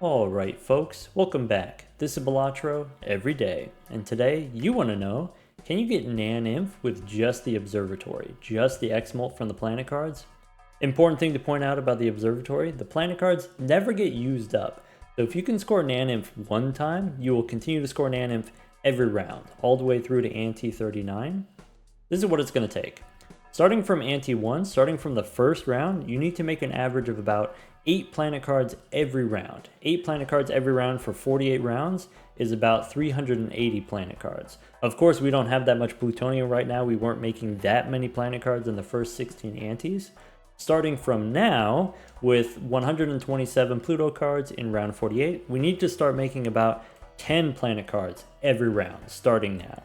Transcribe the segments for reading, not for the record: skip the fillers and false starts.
Alright folks, welcome back. This is Balatro every day, and today you want to know, can you get naneinf with just the Observatory, just the xMult from the planet cards? Important thing to point out about the Observatory, the planet cards never get used up. So if you can score naneinf one time, you will continue to score naneinf every round, all the way through to Ante 39. This is what it's going to take. Starting from Ante 1, starting from the first round, you need to make an average of about 8 planet cards every round. 8 planet cards every round for 48 rounds is about 380 planet cards. Of course, we don't have that much plutonium right now. We weren't making that many planet cards in the first 16 antes. Starting from now, with 127 Pluto cards in round 48, we need to start making about 10 planet cards every round, starting now.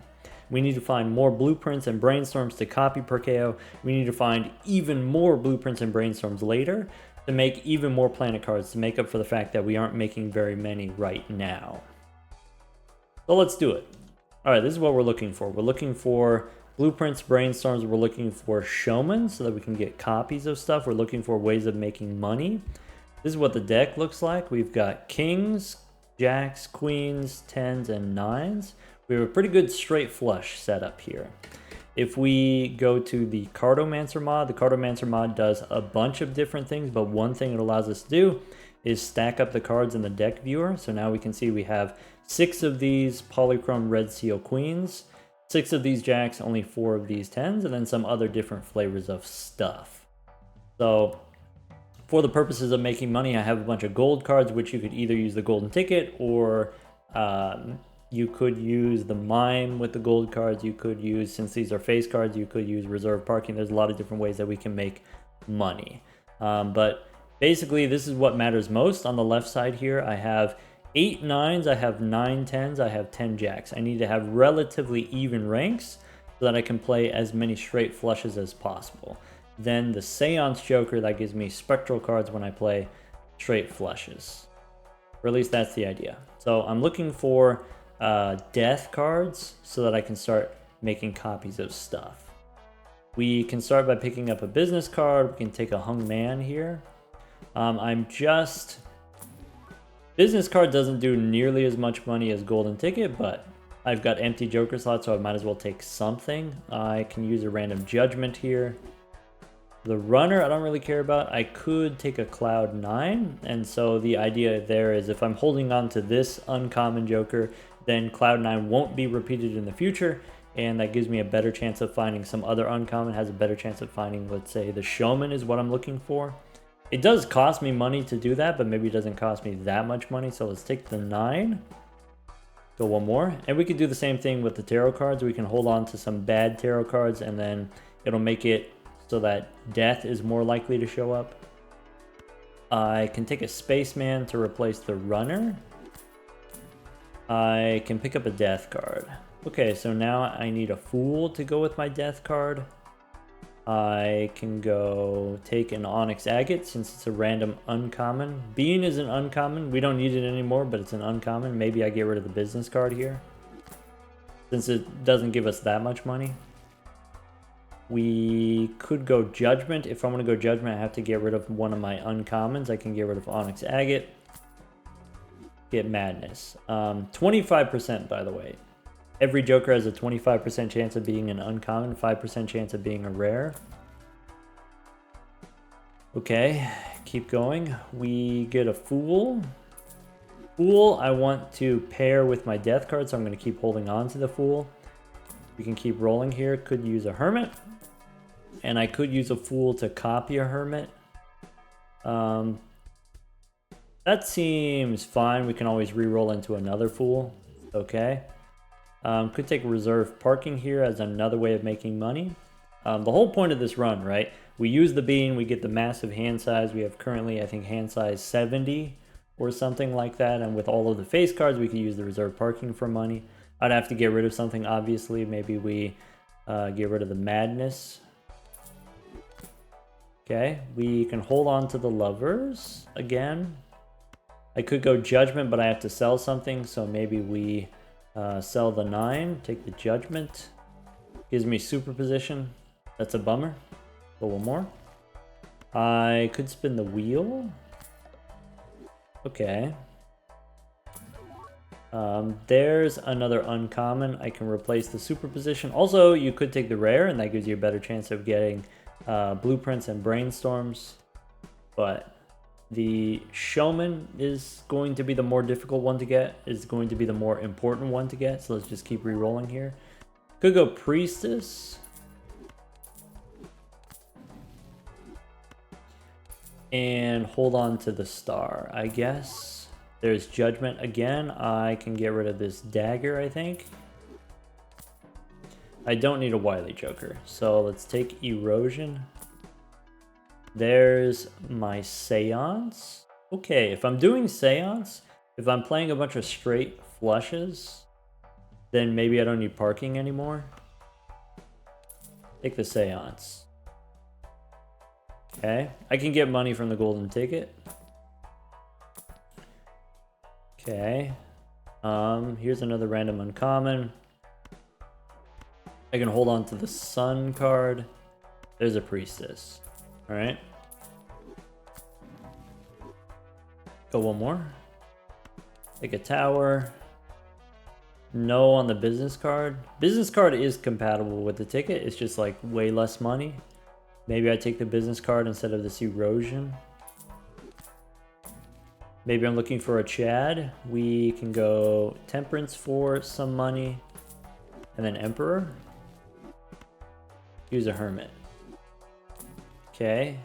We need to find more blueprints and brainstorms to copy Perkeo. We need to find even more blueprints and brainstorms later to make even more planet cards to make up for the fact that we aren't making very many right now. So let's do it. All right, this is what we're looking for. We're looking for blueprints, brainstorms. We're looking for showmen so that we can get copies of stuff. We're looking for ways of making money. This is what the deck looks like. We've got kings, jacks, queens, 10s, and 9s. We have a pretty good straight flush setup here. If we go to the Cartomancer mod, the Cartomancer mod does a bunch of different things, but one thing it allows us to do is stack up the cards in the deck viewer. So now we can see we have 6 of these polychrome red seal queens, 6 of these jacks, only 4 of these 10s, and then some other different flavors of stuff. So for the purposes of making money, I have a bunch of gold cards, which you could either use the golden ticket or you could use the mime with the gold cards. You could use, since these are face cards, you could use reserve parking. There's a lot of different ways that we can make money. But basically, this is what matters most. On the left side here, I have 8 9s, I have 9 10s, I have 10 jacks. I need to have relatively even ranks so that I can play as many straight flushes as possible. Then the Seance Joker, that gives me spectral cards when I play straight flushes. Or at least that's the idea. So I'm looking for death cards so that I can start making copies of stuff. We can start by picking up a business card. We can take a hung man here. Business card doesn't do nearly as much money as golden ticket, but I've got empty joker slots, so I might as well take something. I can use a random judgment here. The runner I don't really care about. I could take a cloud 9, and so the idea there is if I'm holding on to this uncommon joker, then cloud 9 won't be repeated in the future, and that gives me a better chance of finding some other uncommon, has a better chance of finding, let's say, the showman is what I'm looking for. It does cost me money to do that, but maybe it doesn't cost me that much money, so let's take the 9. Go one more, and we could do the same thing with the tarot cards. We can hold on to some bad tarot cards, and then it'll make it so that death is more likely to show up. I can take a spaceman to replace the runner. I can pick up a death card. Okay, so now I need a fool to go with my death card. I can go take an onyx agate since it's a random uncommon. Bean is an uncommon. We don't need it anymore, but it's an uncommon. Maybe I get rid of the business card here since it doesn't give us that much money. We could go judgment. If I want to go judgment, I have to get rid of one of my uncommons. I can get rid of onyx agate. Get madness. 25%, by the way. Every joker has a 25% chance of being an uncommon, 5% chance of being a rare. Okay, keep going. We get a fool. Fool, I want to pair with my death card, so I'm going to keep holding on to the fool. We can keep rolling here. Could use a hermit. And I could use a fool to copy a hermit. That seems fine. We can always re-roll into another fool. Okay. Could take reserve parking here as another way of making money. The whole point of this run, right? We use the bean, we get the massive hand size. We have currently, I think, hand size 70 or something like that. And with all of the face cards, we could use the reserve parking for money. I'd have to get rid of something, obviously. Maybe we get rid of the madness. Okay, we can hold on to the lovers again. I could go judgment, but I have to sell something, so maybe we sell the 9, take the judgment. Gives me superposition. That's a bummer. Go one more. I could spin the wheel. Okay. There's another uncommon. I can replace the superposition. Also, you could take the rare, and that gives you a better chance of getting Blueprints and Brainstorms. But the Showman is going to be the more difficult one to get, is going to be the more important one to get. So let's just keep re-rolling here. Could go Priestess. And hold on to the star, I guess. There's Judgment again. I can get rid of this dagger, I think. I don't need a Wily Joker. So let's take Erosion. There's my Seance. Okay, if I'm doing Seance, if I'm playing a bunch of straight flushes, then maybe I don't need parking anymore. Take the Seance. Okay, I can get money from the golden ticket. Okay, here's another random uncommon. I can hold on to the Sun card. There's a Priestess. All right. Go one more. Take a Tower. No on the business card. Business card is compatible with the ticket. It's just like way less money. Maybe I take the business card instead of this Erosion. Maybe I'm looking for a Chad. We can go Temperance for some money. And then Emperor. Use a Hermit. Okay.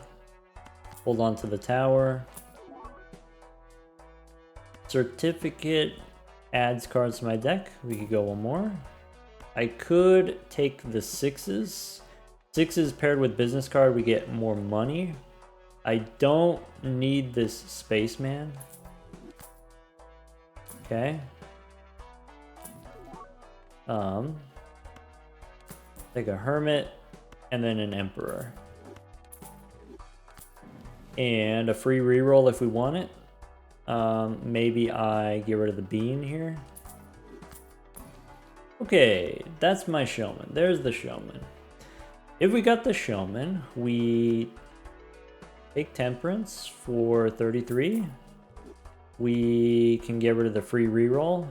Hold on to the Tower. Certificate adds cards to my deck. We could go one more. I could take the sixes. Sixes paired with business card, we get more money. I don't need this Spaceman. Okay. Take a Hermit and then an Emperor. And a free reroll if we want it. Maybe I get rid of the Bean here. Okay, that's my Showman. There's the Showman. If we got the Showman, we take Temperance for 33. We can get rid of the free reroll.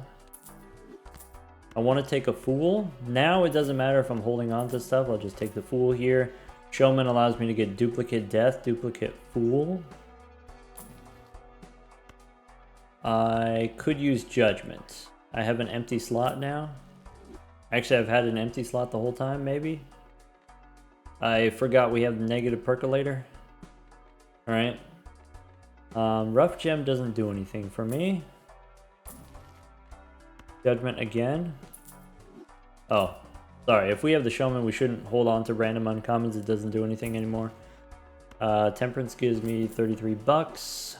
I want to take a Fool. Now it doesn't matter if I'm holding on to stuff. I'll just take the Fool here. Showman allows me to get duplicate Death, duplicate Fool. I could use Judgment. I have an empty slot now. Actually, I've had an empty slot the whole time, maybe. I forgot we have the negative percolator. Alright. Rough Gem doesn't do anything for me. Judgment again. Oh, sorry. If we have the Showman, we shouldn't hold on to random uncommons. It doesn't do anything anymore. Temperance gives me 33 bucks.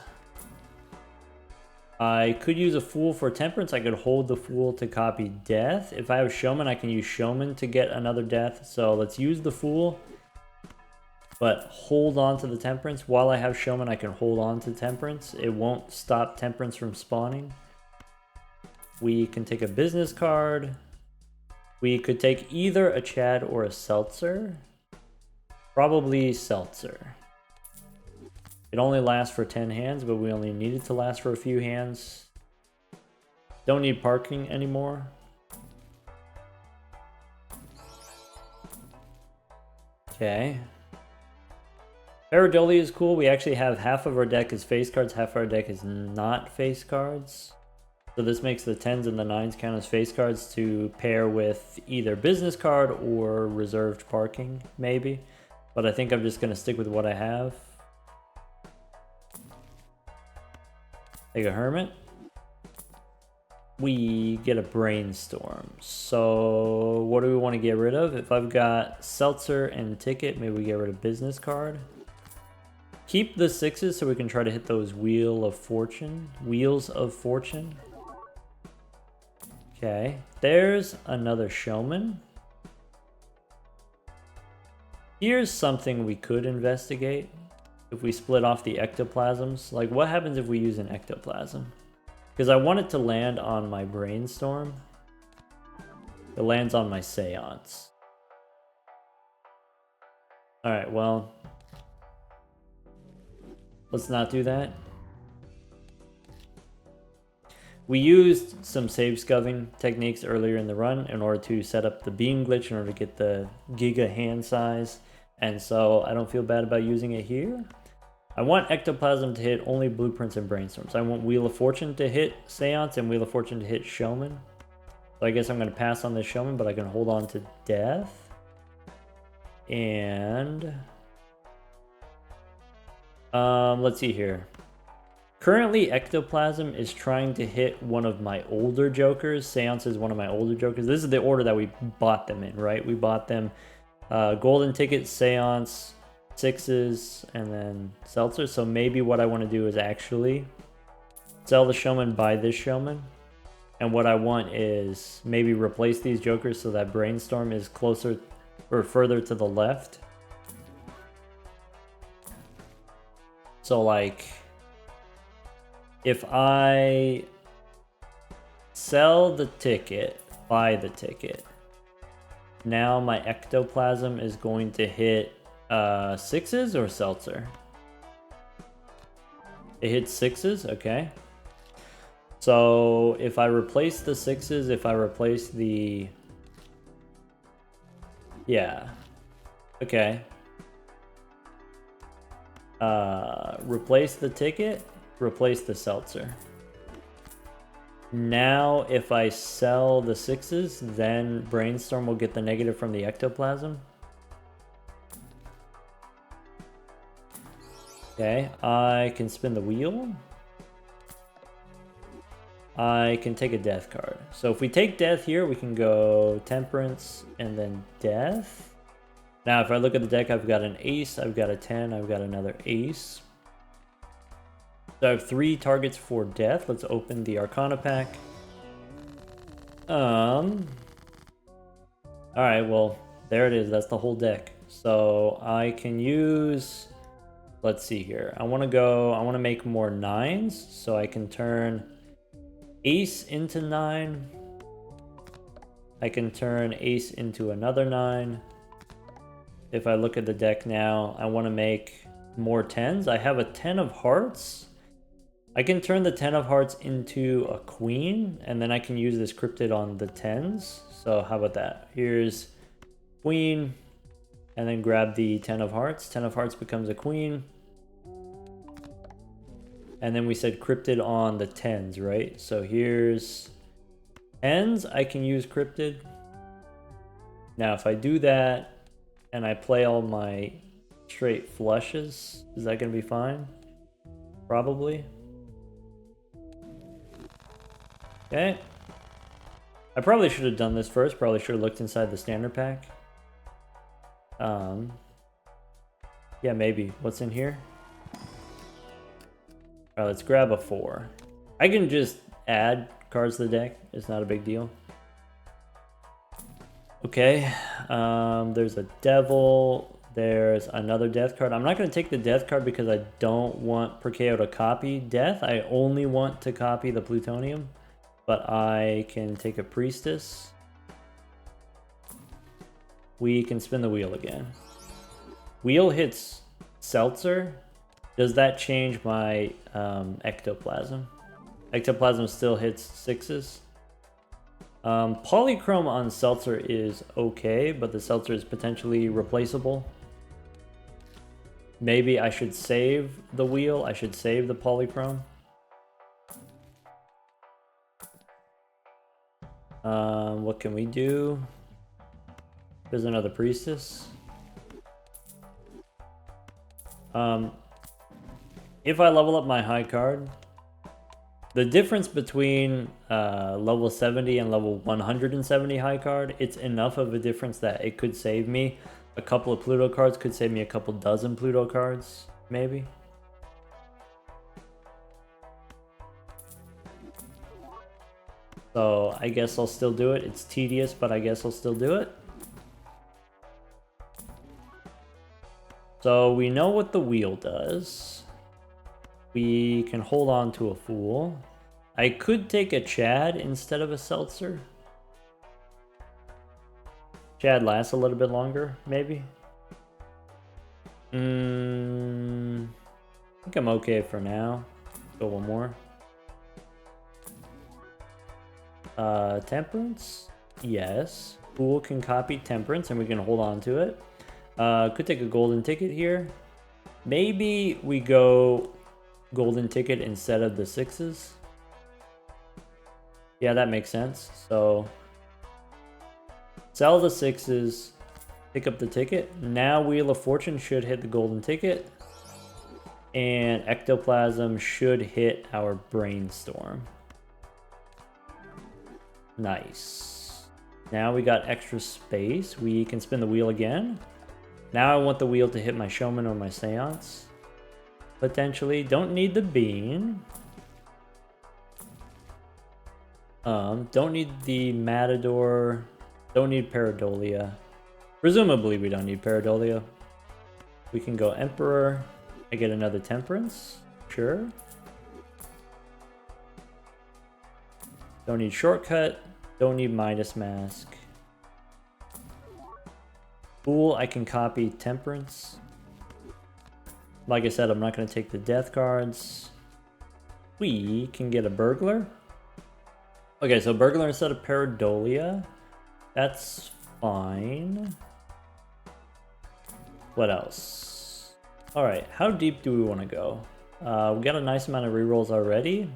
I could use a Fool for Temperance. I could hold the Fool to copy Death. If I have Showman, I can use Showman to get another Death. So let's use the Fool, but hold on to the Temperance. While I have Showman, I can hold on to Temperance. It won't stop Temperance from spawning. We can take a business card. We could take either a Chad or a Seltzer. Probably Seltzer. It only lasts for 10 hands, but we only need it to last for a few hands. Don't need parking anymore. Okay. Pareidolia is cool. We actually have half of our deck is face cards, half of our deck is not face cards. So this makes the 10s and the 9s count as face cards to pair with either business card or reserved parking, maybe. But I think I'm just going to stick with what I have. Take a Hermit. We get a Brainstorm. So what do we want to get rid of? If I've got Seltzer and Ticket, maybe we get rid of business card. Keep the sixes so we can try to hit those Wheels of Fortune. Okay, there's another Showman. Here's something we could investigate. If we split off the ectoplasms, like what happens if we use an ectoplasm? Because I want it to land on my Brainstorm. It lands on my Seance. Alright, well, let's not do that. We used some save scoving techniques earlier in the run in order to set up the beam glitch in order to get the giga hand size, and so I don't feel bad about using it here. I want Ectoplasm to hit only Blueprints and Brainstorms. I want Wheel of Fortune to hit Seance and Wheel of Fortune to hit Showman. So I guess I'm going to pass on this Showman, but I can hold on to Death. And let's see here. Currently, Ectoplasm is trying to hit one of my older Jokers. Seance is one of my older Jokers. This is the order that we bought them in, right? We bought them Golden Ticket, Seance, Sixes, and then Seltzer. So maybe what I want to do is actually sell the Showman, buy this Showman. And what I want is maybe replace these Jokers so that Brainstorm is closer or further to the left. So like, if I sell the ticket, buy the ticket, now my Ectoplasm is going to hit Sixes or Seltzer? It hits Sixes, okay. So if I replace the Sixes, if I replace the... Yeah. Okay. Replace the ticket, replace the Seltzer. Now if I sell the Sixes, then Brainstorm will get the negative from the Ectoplasm. Okay, I can spin the wheel. I can take a Death card. So if we take Death here, we can go Temperance and then Death. Now if I look at the deck, I've got an Ace, I've got a 10, I've got another Ace. So I have 3 targets for Death. Let's open the Arcana pack. Alright, well, there it is. That's the whole deck. So I can use... Let's see here. I want to make more 9s, so I can turn Ace into 9. I can turn Ace into another 9. If I look at the deck now, I want to make more 10s. I have a 10 of Hearts. I can turn the 10 of Hearts into a Queen, and then I can use this Cryptid on the 10s. So how about that? Here's Queen, and then grab the 10 of Hearts. 10 of Hearts becomes a Queen. And then we said Cryptid on the 10s, right? So here's 10s, I can use Cryptid. Now if I do that, and I play all my straight flushes, is that going to be fine? Probably. Okay. I probably should have done this first. Probably should have looked inside the standard pack. Yeah, maybe. What's in here? Alright, let's grab a 4. I can just add cards to the deck. It's not a big deal. Okay. There's a Devil. There's another Death card. I'm not going to take the Death card because I don't want Perkeo to copy Death. I only want to copy the Plutonium. But I can take a Priestess. We can spin the wheel again. Wheel hits Seltzer. Does that change my Ectoplasm? Ectoplasm still hits 6s. Polychrome on Seltzer is okay, but the Seltzer is potentially replaceable. Maybe I should save the wheel. I should save the Polychrome. What can we do? There's another Priestess. If I level up my high card, the difference between level 70 and level 170 high card, it's enough of a difference that it could save me a couple of Pluto cards, could save me a couple dozen Pluto cards, maybe. So I guess I'll still do it. It's tedious, but I guess I'll still do it. So we know what the wheel does. We can hold on to a Fool. I could take a Chad instead of a Seltzer. Chad lasts a little bit longer, maybe. I think I'm okay for now. Go one more. Temperance? Yes. Fool can copy Temperance and we can hold on to it. Could take a golden ticket here. Maybe we go golden ticket instead of the 6s. Yeah, that makes sense. So sell the 6s, pick up the ticket. Now Wheel of Fortune should hit the golden ticket. And Ectoplasm should hit our Brainstorm. Nice. Now we got extra space. We can spin the wheel again. Now I want the wheel to hit my Showman or my Seance. Potentially. Don't need the Bean. Don't need the Matador. Don't need Pareidolia. Presumably we don't need Pareidolia. We can go Emperor. I get another Temperance. Sure. Don't need Shortcut. Don't need Midas Mask. Fool, I can copy Temperance. Like I said, I'm not going to take the Death cards. We can get a Burglar. Okay, so Burglar instead of Pareidolia. That's fine. What else? Alright, how deep do we want to go? We got a nice amount of rerolls already.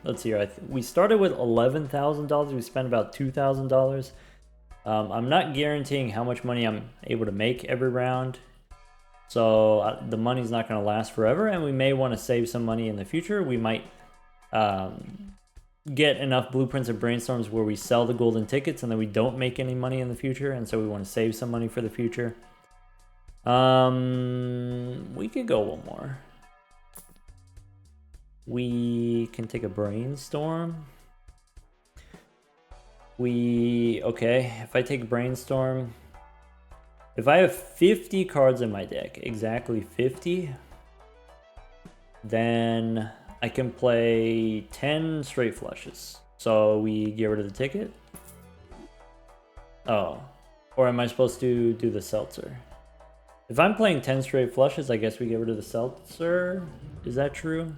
Let's see here. We started with $11,000. We spent about $2,000. I'm not guaranteeing how much money I'm able to make every round. So the money's not going to last forever, and we may want to save some money in the future. We might get enough Blueprints and Brainstorms where we sell the golden tickets and then we don't make any money in the future, and so we want to save some money for the future. We could go one more. We can take a Brainstorm. Okay, if I take Brainstorm, if I have 50 cards in my deck, exactly 50, then I can play 10 straight flushes. So we get rid of the ticket. Oh, or am I supposed to do the Seltzer? If I'm playing 10 straight flushes, I guess we get rid of the Seltzer. Is that true?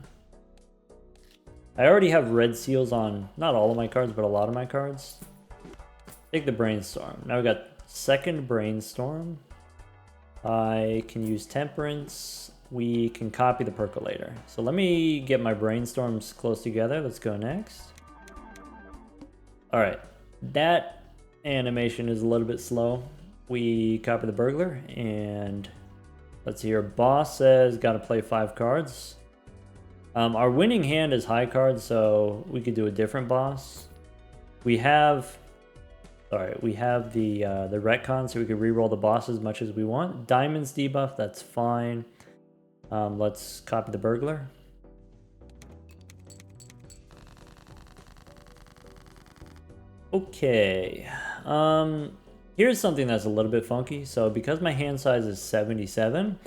I already have red seals on not all of my cards, but a lot of my cards. Take the Brainstorm. Now we got second Brainstorm. I can use Temperance. We can copy the Percolator. So let me get my Brainstorms close together. Let's go next. Alright, that animation is a little bit slow. We copy the Burglar, and let's see here. Boss says gotta play 5 cards. Our winning hand is high cards, so we could do a different boss. We have the retcon, so we could reroll the boss as much as we want. Diamonds debuff, that's fine. Let's copy the Burglar. Okay. Here's something that's a little bit funky. So because my hand size is 77,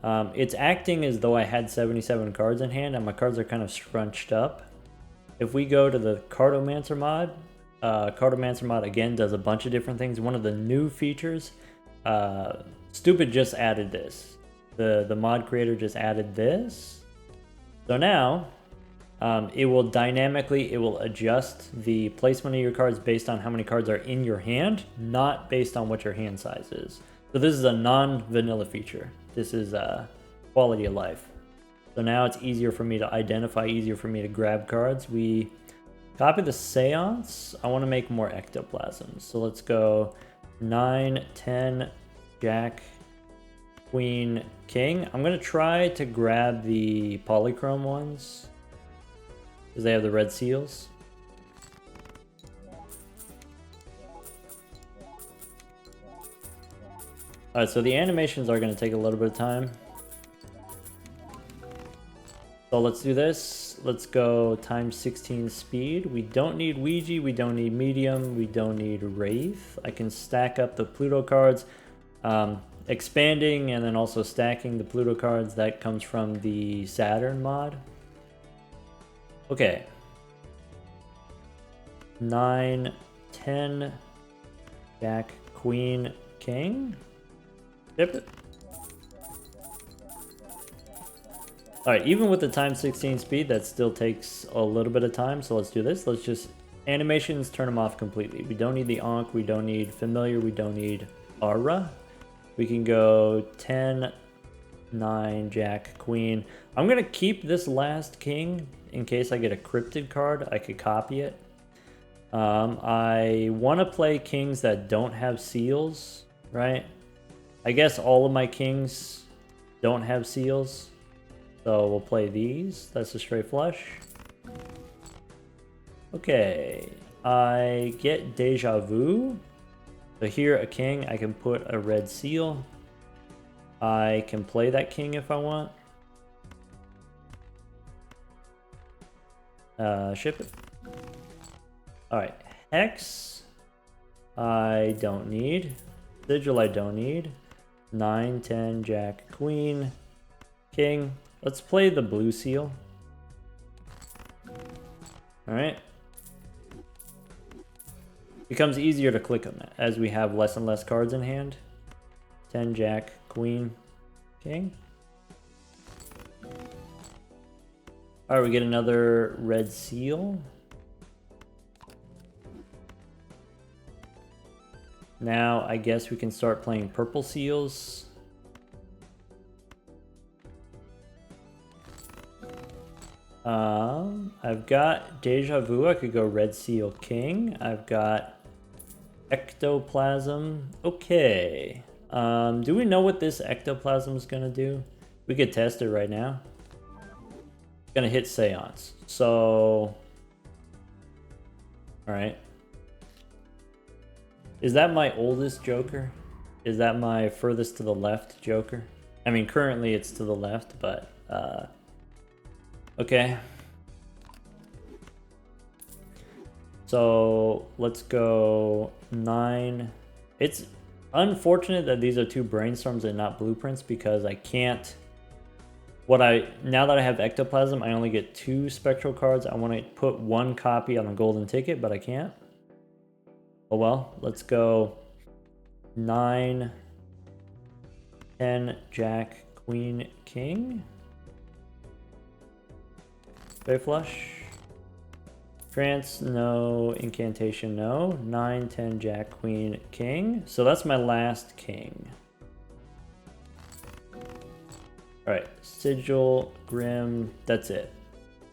it's acting as though I had 77 cards in hand, and my cards are kind of scrunched up. If we go to the Cartomancer mod again does a bunch of different things. One of the new features, Stupid just added this. The mod creator just added this. So now, it will adjust the placement of your cards based on how many cards are in your hand, not based on what your hand size is. So this is a non-vanilla feature. This is quality of life. So now it's easier for me to identify, easier for me to grab cards. We copy the Seance. I want to make more ectoplasms. So let's go 9, 10, Jack, Queen, King. I'm going to try to grab the polychrome ones because they have the red seals. Alright, so the animations are going to take a little bit of time. So let's do this. Let's go times 16 speed. We don't need Ouija, we don't need Medium, we don't need Wraith. I can stack up the Pluto cards. Expanding and then also stacking the Pluto cards, that comes from the Saturn mod. Okay. 9, 10, Jack, Queen, King. Yep. Alright, even with the times 16 speed, that still takes a little bit of time, so let's do this. Let's just Animations, turn them off completely. We don't need the Ankh, we don't need Familiar, we don't need Aura. We can go 10, 9, Jack, Queen. I'm gonna keep this last king in case I get a cryptid card. I could copy it. I want to play kings that don't have seals, right? I guess all of my kings don't have seals. So we'll play these. That's a straight flush. Okay, I get Deja Vu. So here, a king, I can put a red seal. I can play that king if I want. Ship it. Alright, Hex, I don't need. Sigil, I don't need. 9, 10, Jack, Queen, King. Let's play the blue seal. Alright. Becomes easier to click them as we have less and less cards in hand. 10, Jack, Queen, King. Alright, we get another red seal. Now, I guess we can start playing purple seals. I've got Deja Vu. I could go red seal king. I've got Ectoplasm. Okay. Do we know what this Ectoplasm is going to do? We could test it right now. It's going to hit Seance. So... Alright. Is that my oldest Joker? Is that my furthest to the left Joker? I mean, currently it's to the left, but... Okay. So let's go 9. It's unfortunate that these are 2 brainstorms and not blueprints because I can't. Now that I have Ectoplasm, I only get 2 spectral cards. I want to put 1 copy on a golden ticket, but I can't. Oh well, let's go 9, 10, Jack, Queen, King. Straight flush. Trance, no. Incantation, no. 9, 10, Jack, Queen, King. So that's my last king. Alright, Sigil, Grim, that's it.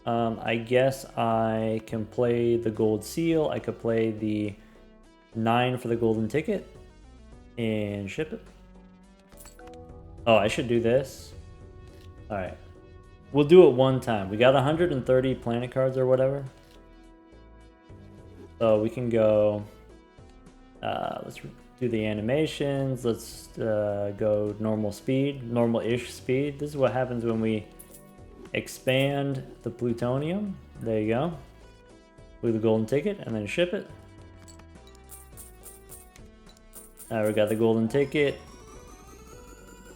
I guess I can play the gold seal. I could play the 9 for the golden ticket and ship it. Oh, I should do this. Alright. We'll do it one time. We got 130 planet cards or whatever. So we can go... let's do the animations. Let's go normal speed. Normal-ish speed. This is what happens when we expand the plutonium. There you go. Do the golden ticket and then ship it. We got the golden ticket.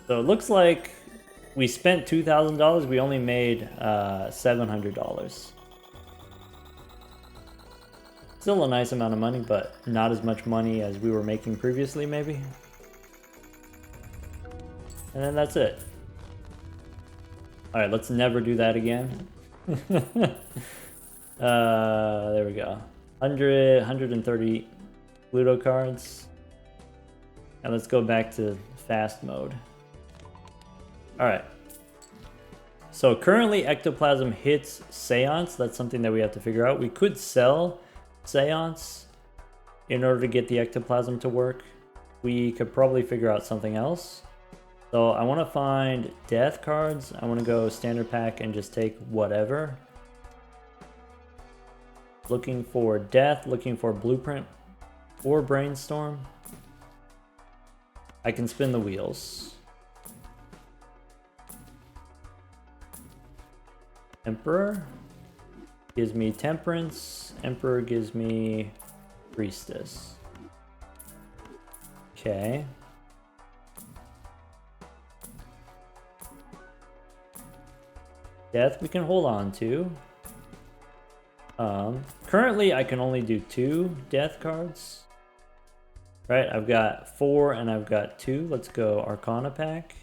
So it looks like we spent $2,000. We only made $700. Still a nice amount of money, but not as much money as we were making previously, maybe. And then that's it. All right, let's never do that again. There we go. 130 Pluto cards. And let's go back to fast mode. Alright. So currently Ectoplasm hits Seance. That's something that we have to figure out. We could sell Seance in order to get the Ectoplasm to work. We could probably figure out something else. So I want to find death cards. I want to go standard pack and just take whatever. Looking for death, looking for blueprint or brainstorm. I can spin the wheels. Emperor gives me temperance. Emperor gives me priestess. Okay. Death we can hold on to. Currently I can only do 2 death cards. Right, I've got 4 and I've got 2. Let's go Arcana pack.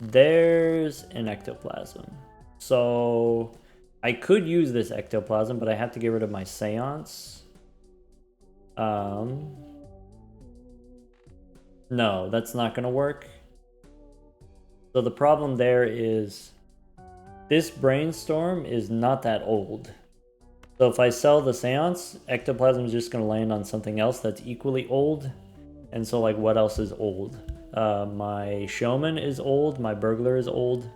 There's an Ectoplasm. So I could use this ectoplasm, but I have to get rid of my seance. No, that's not gonna work. So the problem there is this brainstorm is not that old. So if I sell the seance, ectoplasm is just gonna land on something else that's equally old. And so like what else is old? My showman is old, my burglar is old.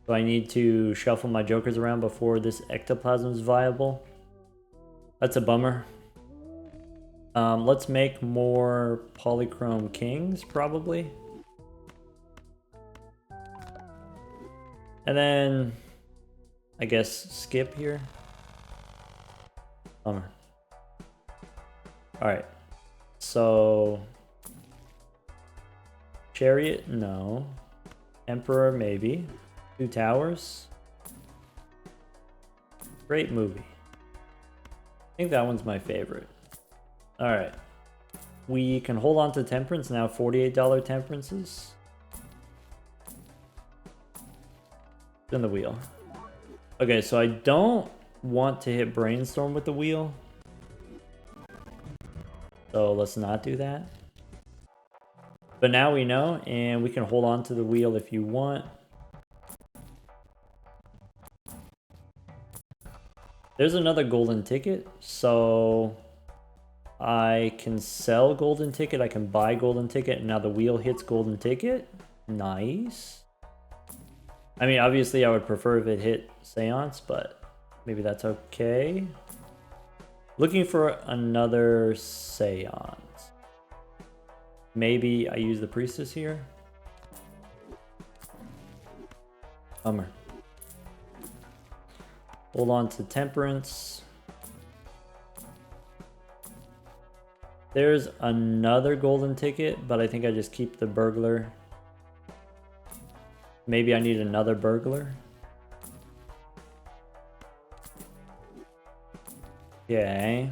So I need to shuffle my jokers around before this ectoplasm is viable. That's a bummer. Let's make more polychrome kings, probably. And then, I guess, skip here. Bummer. Alright. So... Chariot, no. Emperor, maybe. 2 towers. Great movie. I think that one's my favorite. Alright. We can hold on to temperance now. $48 temperances. Spin the wheel. Okay, so I don't want to hit brainstorm with the wheel. So let's not do that. But now we know, and we can hold on to the wheel if you want. There's another golden ticket, so I can sell golden ticket, I can buy golden ticket, and now the wheel hits golden ticket. Nice. I mean, obviously I would prefer if it hit seance, but maybe that's okay. Looking for another seance. Maybe I use the priestess here. Bummer. Hold on to temperance. There's another golden ticket, but I think I just keep the burglar. Maybe I need another burglar. Okay.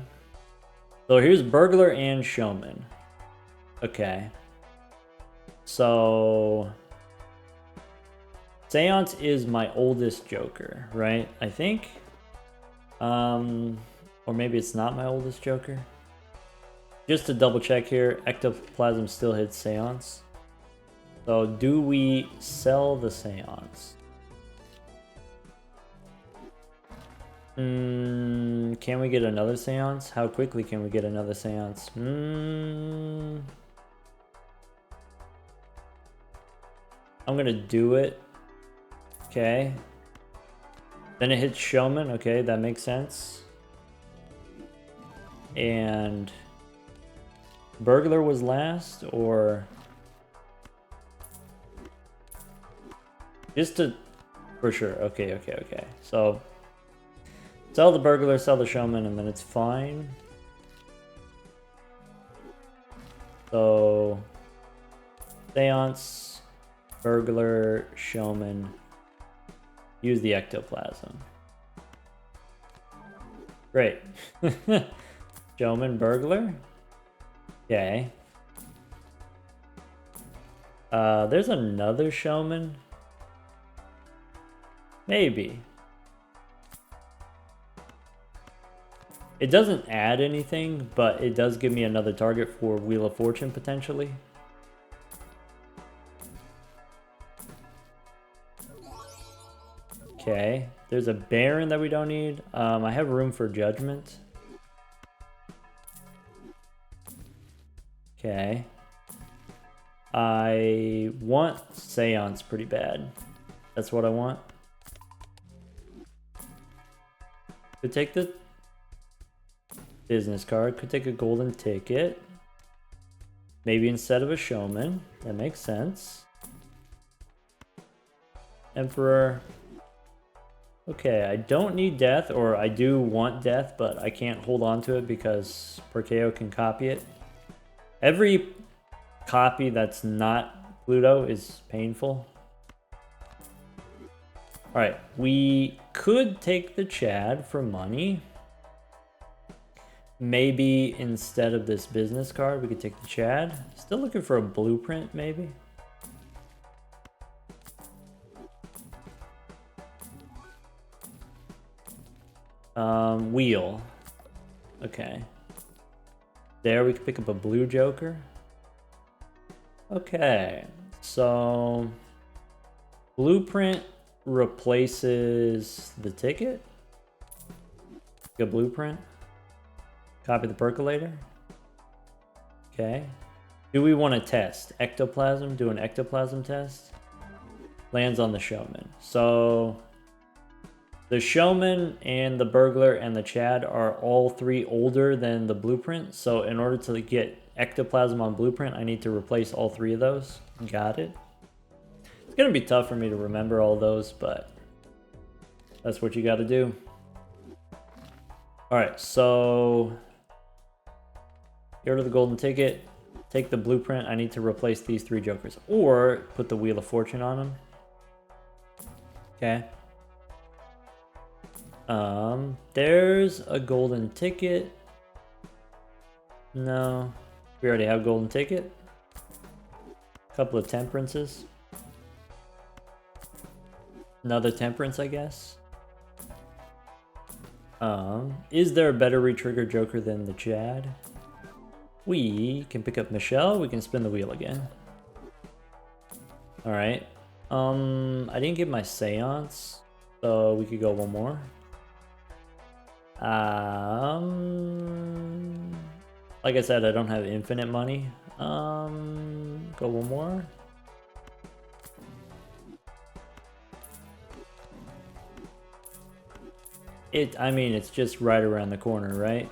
So here's burglar and showman. Okay. So... Seance is my oldest joker, right? I think. Or maybe it's not my oldest joker. Just to double check here, ectoplasm still hits seance. So do we sell the seance? Can we get another seance? How quickly can we get another seance? I'm gonna do it. Okay. Then it hits showman. Okay, that makes sense. And burglar was last, or just to for sure. Okay. So sell the burglar, sell the showman, and then it's fine. So seance, burglar, showman. Use the ectoplasm. Great. Showman, burglar. Okay. There's another showman. Maybe. It doesn't add anything, but it does give me another target for Wheel of Fortune potentially. Okay, there's a Baron that we don't need. I have room for Judgment. Okay. I want Seance pretty bad. That's what I want. Could take the business card. Could take a golden ticket. Maybe instead of a showman. That makes sense. Emperor. Okay, I don't need death, or I do want death, but I can't hold on to it because Perkeo can copy it. Every copy that's not Pluto is painful. Alright, we could take the Chad for money. Maybe instead of this business card, we could take the Chad. Still looking for a blueprint, maybe. Wheel. Okay. There we can pick up a blue joker. Okay. So blueprint replaces the ticket. A blueprint. Copy the percolator. Okay. Do we want to test ectoplasm? Do an ectoplasm test. Lands on the showman. So the showman and the burglar and the Chad are all three older than the blueprint. So in order to get ectoplasm on blueprint, I need to replace all three of those. Got it. It's gonna be tough for me to remember all those, but that's what you got to do. All right, so go to the golden ticket, take the blueprint. I need to replace these three jokers, or put the Wheel of Fortune on them. Okay. There's a golden ticket. No, we already have golden ticket. A couple of temperances. Another temperance, I guess. Is there a better retrigger joker than the Chad? We can pick up Michelle. We can spin the wheel again. All right. I didn't get my seance, so we could go one more. Like I said, I don't have infinite money. Go one more. I mean, it's just right around the corner, right?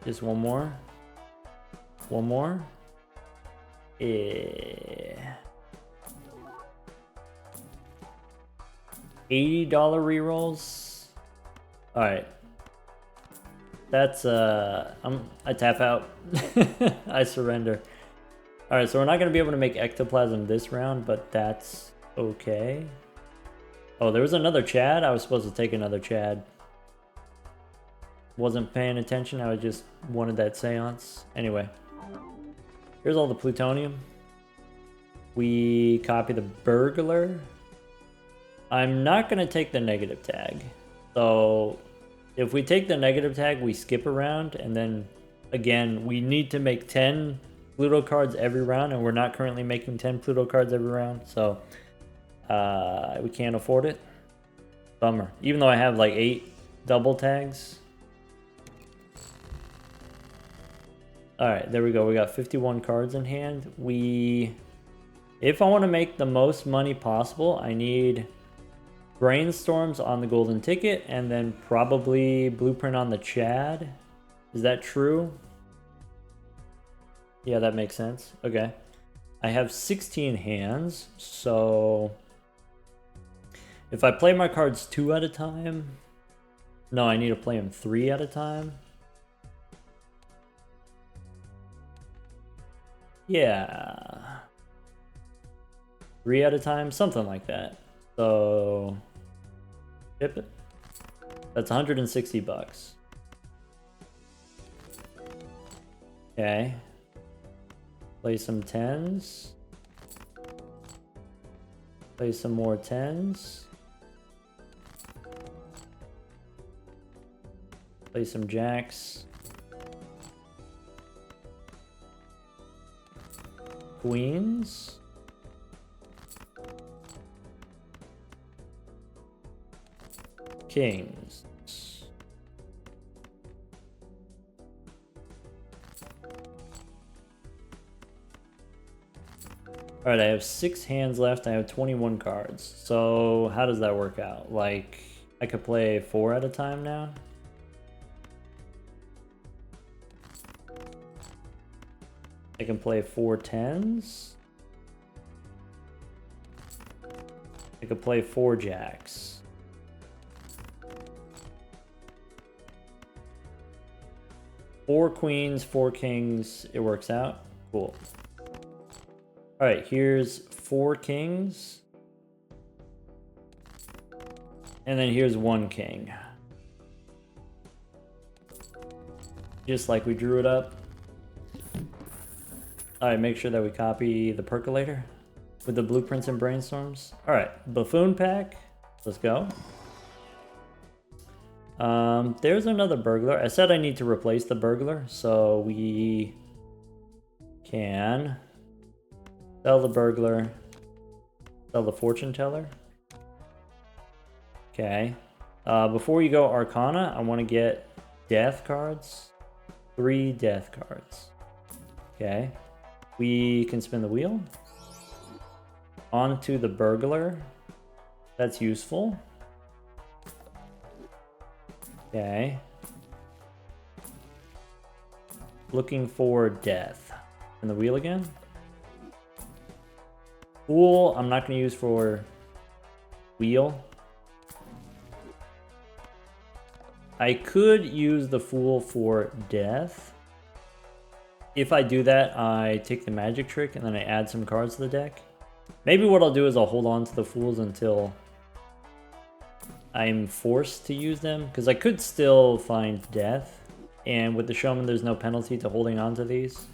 Just one more. One more. Yeah. $80 rerolls. All right. That's I tap out. I surrender. All right, so we're not gonna be able to make ectoplasm this round, but that's okay. Oh, there was another Chad. I was supposed to take another Chad. Wasn't paying attention. I just wanted that seance. Anyway, here's all the plutonium. We copy the burglar. I'm not gonna take the negative tag. So if we take the negative tag, we skip a round, and then again, we need to make 10 Pluto cards every round, and we're not currently making 10 Pluto cards every round, so we can't afford it. Bummer. Even though I have like 8 double tags. Alright, there we go. We got 51 cards in hand. If I want to make the most money possible, I need Brainstorms on the golden ticket, and then probably Blueprint on the Chad. Is that true? Yeah, that makes sense. Okay. I have 16 hands, so if I play my cards 2 at a time... No, I need to play them 3 at a time. Yeah. 3 at a time, something like that. So ship it. That's 160 bucks. Okay. Play some 10s. Play some more 10s. Play some jacks. Queens. Kings. Alright, I have 6 hands left. I have 21 cards. So how does that work out? Like, I could play 4 at a time now? I can play 4 10s. I could play 4 jacks. Four queens, 4 kings, it works out. Cool. Alright, here's 4 kings. And then here's 1 king. Just like we drew it up. Alright, make sure that we copy the percolator with the blueprints and brainstorms. Alright, buffoon pack. Let's go. There's another burglar. I said I need to replace the burglar, so we can sell the burglar, sell the fortune teller. Okay. Before you go Arcana, I want to get death cards. 3 death cards. Okay. We can spin the wheel. Onto the burglar. That's useful. Okay. Looking for death. And the wheel again. Fool, I'm not going to use for wheel. I could use the Fool for death. If I do that, I take the magic trick and then I add some cards to the deck. Maybe what I'll do is I'll hold on to the Fools until I'm forced to use them, because I could still find death. And with the Showman, there's no penalty to holding on to these.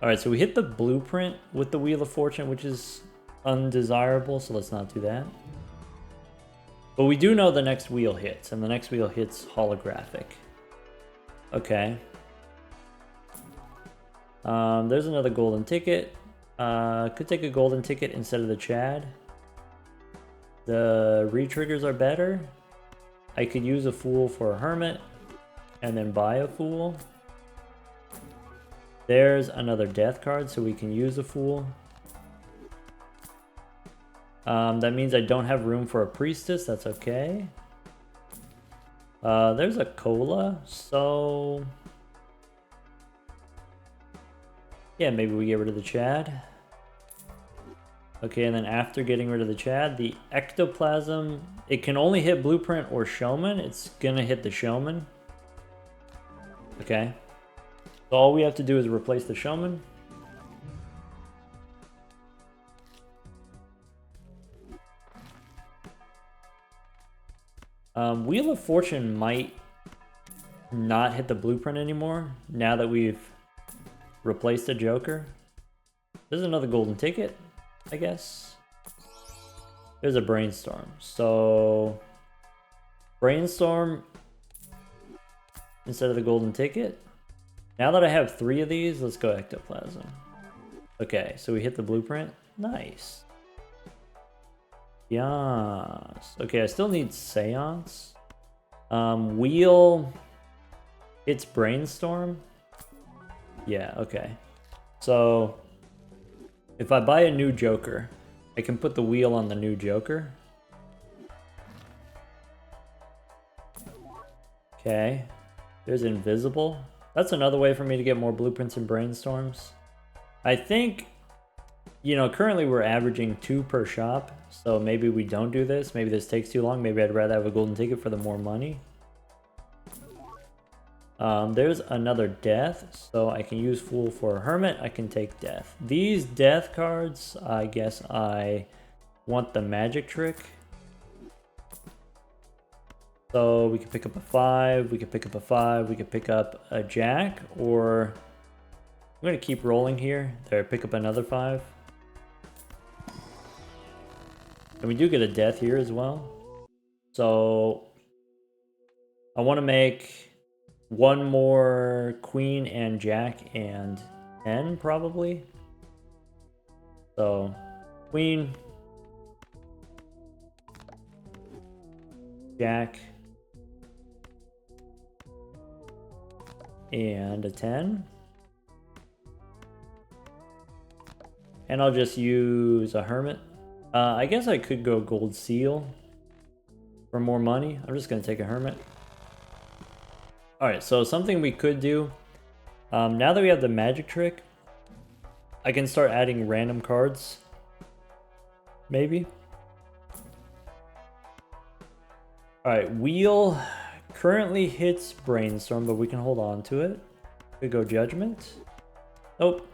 Alright, so we hit the blueprint with the Wheel of Fortune, which is undesirable, so let's not do that. But we do know the next wheel hits, and the next wheel hits holographic. Okay. There's another golden ticket. Could take a golden ticket instead of the Chad. The re-triggers are better. I could use a Fool for a Hermit, and then buy a Fool. There's another death card, so we can use a Fool. That means I don't have room for a Priestess. That's okay. There's a Cola, so yeah, maybe we get rid of the Chad. Okay, and then after getting rid of the Chad, the Ectoplasm, it can only hit Blueprint or Showman. It's gonna hit the Showman. Okay. So all we have to do is replace the Showman. Wheel of Fortune might not hit the Blueprint anymore now that we've replaced the Joker. There's another golden ticket, I guess. There's a Brainstorm. So Brainstorm instead of the golden ticket. Now that I have 3 of these, let's go Ectoplasm. Okay, so we hit the Blueprint. Nice. Yes. Okay, I still need Seance. Wheel. It's Brainstorm. Yeah, okay. So if I buy a new Joker, I can put the wheel on the new Joker. Okay. There's Invisible. That's another way for me to get more Blueprints and Brainstorms. I think, you know, currently we're averaging 2 per shop, so maybe we don't do this. Maybe this takes too long. Maybe I'd rather have a golden ticket for the more money. There's another death, so I can use Fool for a Hermit. I can take death. These death cards, I guess I want the magic trick. So we can pick up a 5, we can pick up a 5, we can pick up a Jack, or I'm going to keep rolling here. There, pick up another 5. And we do get a death here as well. So I want to make 1 more Queen and Jack and 10 probably. So Queen, Jack, and a 10. And I'll just use a Hermit. I guess I could go Gold Seal for more money. I'm just going to take a Hermit. Alright, so something we could do, now that we have the magic trick, I can start adding random cards. Maybe. Alright, Wheel currently hits Brainstorm, but we can hold on to it. We go Judgment. Nope.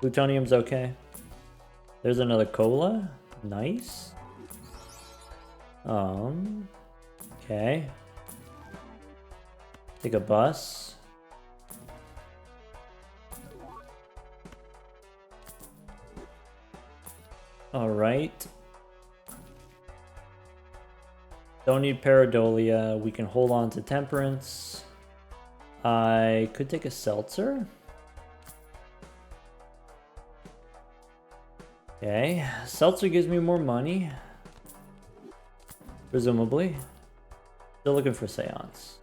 Plutonium's okay. There's another Cola. Nice. Okay. Take a bus. All right. Don't need pareidolia. We can hold on to temperance. I could take a seltzer. Okay, seltzer gives me more money. Presumably. Still looking for seance.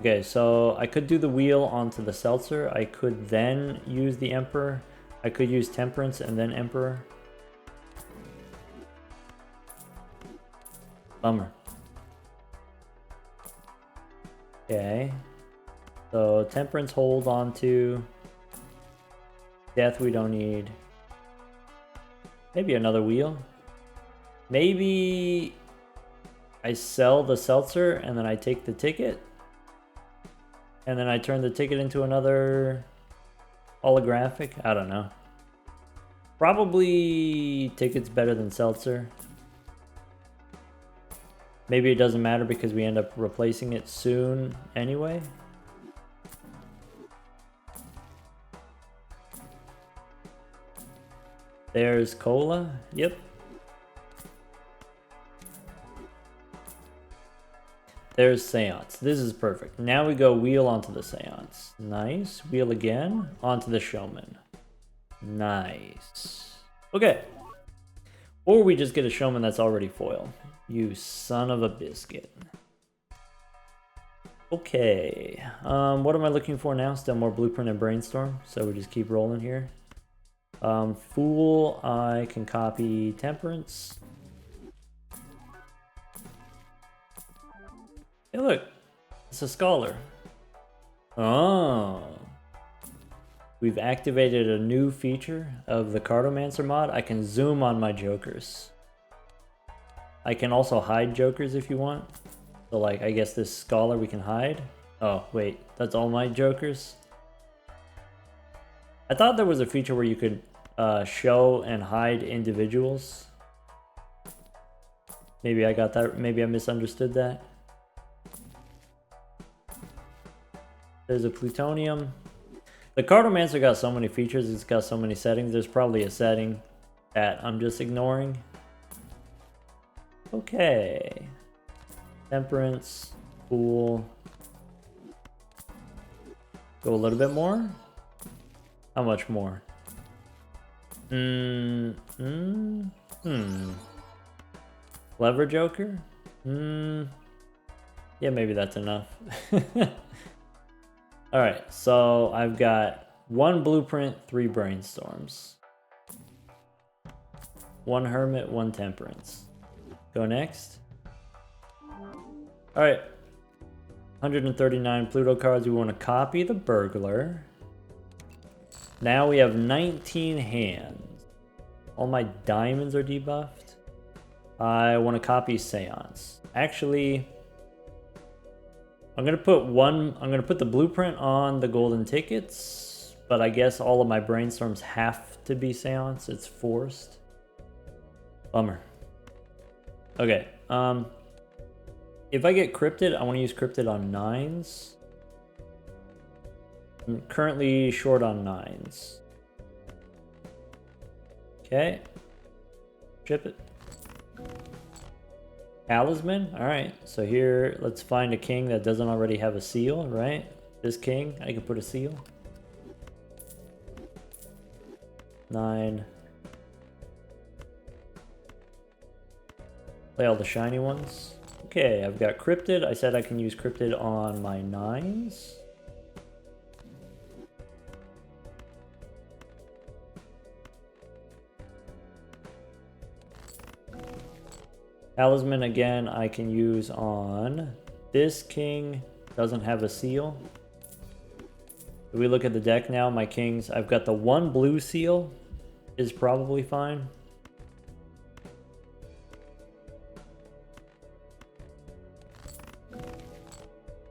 Okay, so I could do the wheel onto the seltzer. I could then use the emperor. I could use temperance and then emperor. Bummer. Okay. So temperance hold on to. Death we don't need. Maybe another wheel. Maybe I sell the seltzer and then I take the ticket. And then I turn the ticket into another holographic. I don't know. Probably ticket's better than seltzer. Maybe it doesn't matter because we end up replacing it soon anyway. There's cola. Yep. There's seance. This is perfect. Now we go wheel onto the seance. Nice. Wheel again onto the showman. Nice. Okay. Or we just get a showman that's already foil. You son of a biscuit. Okay. What am I looking for now? Still more blueprint and brainstorm. So we just keep rolling here. Fool, I can copy temperance. Hey look, it's a scholar. Oh. We've activated a new feature of the Cartomancer mod. I can zoom on my jokers. I can also hide jokers if you want. So like, I guess this scholar we can hide. Oh, wait, that's all my jokers? I thought there was a feature where you could show and hide individuals. Maybe I got that, maybe I misunderstood that. There's a plutonium. The Cartomancer got so many features, it's got so many settings. There's probably a setting that I'm just ignoring. Okay. Temperance, Fool. Go a little bit more. How much more? Clever Joker? Yeah, maybe that's enough. Alright, so I've got 1 blueprint, 3 brainstorms. 1 hermit, 1 temperance. Go next. Alright. 139 Pluto cards. We want to copy the burglar. Now we have 19 hands. All my diamonds are debuffed. I want to copy seance. Actually, I'm gonna put the blueprint on the golden tickets, but I guess all of my brainstorms have to be seance. It's forced. Bummer. Okay. If I get cryptid, I want to use cryptid on 9s. I'm currently short on 9s. Okay. Ship it. Talisman. Alright, so here, let's find a king that doesn't already have a seal, right? This king, I can put a seal. 9. Play all the shiny ones. Okay, I've got cryptid. I said I can use cryptid on my 9s. Talisman again, I can use on this king. Doesn't have a seal. If we look at the deck now, my kings, I've got the 1 blue seal is probably fine.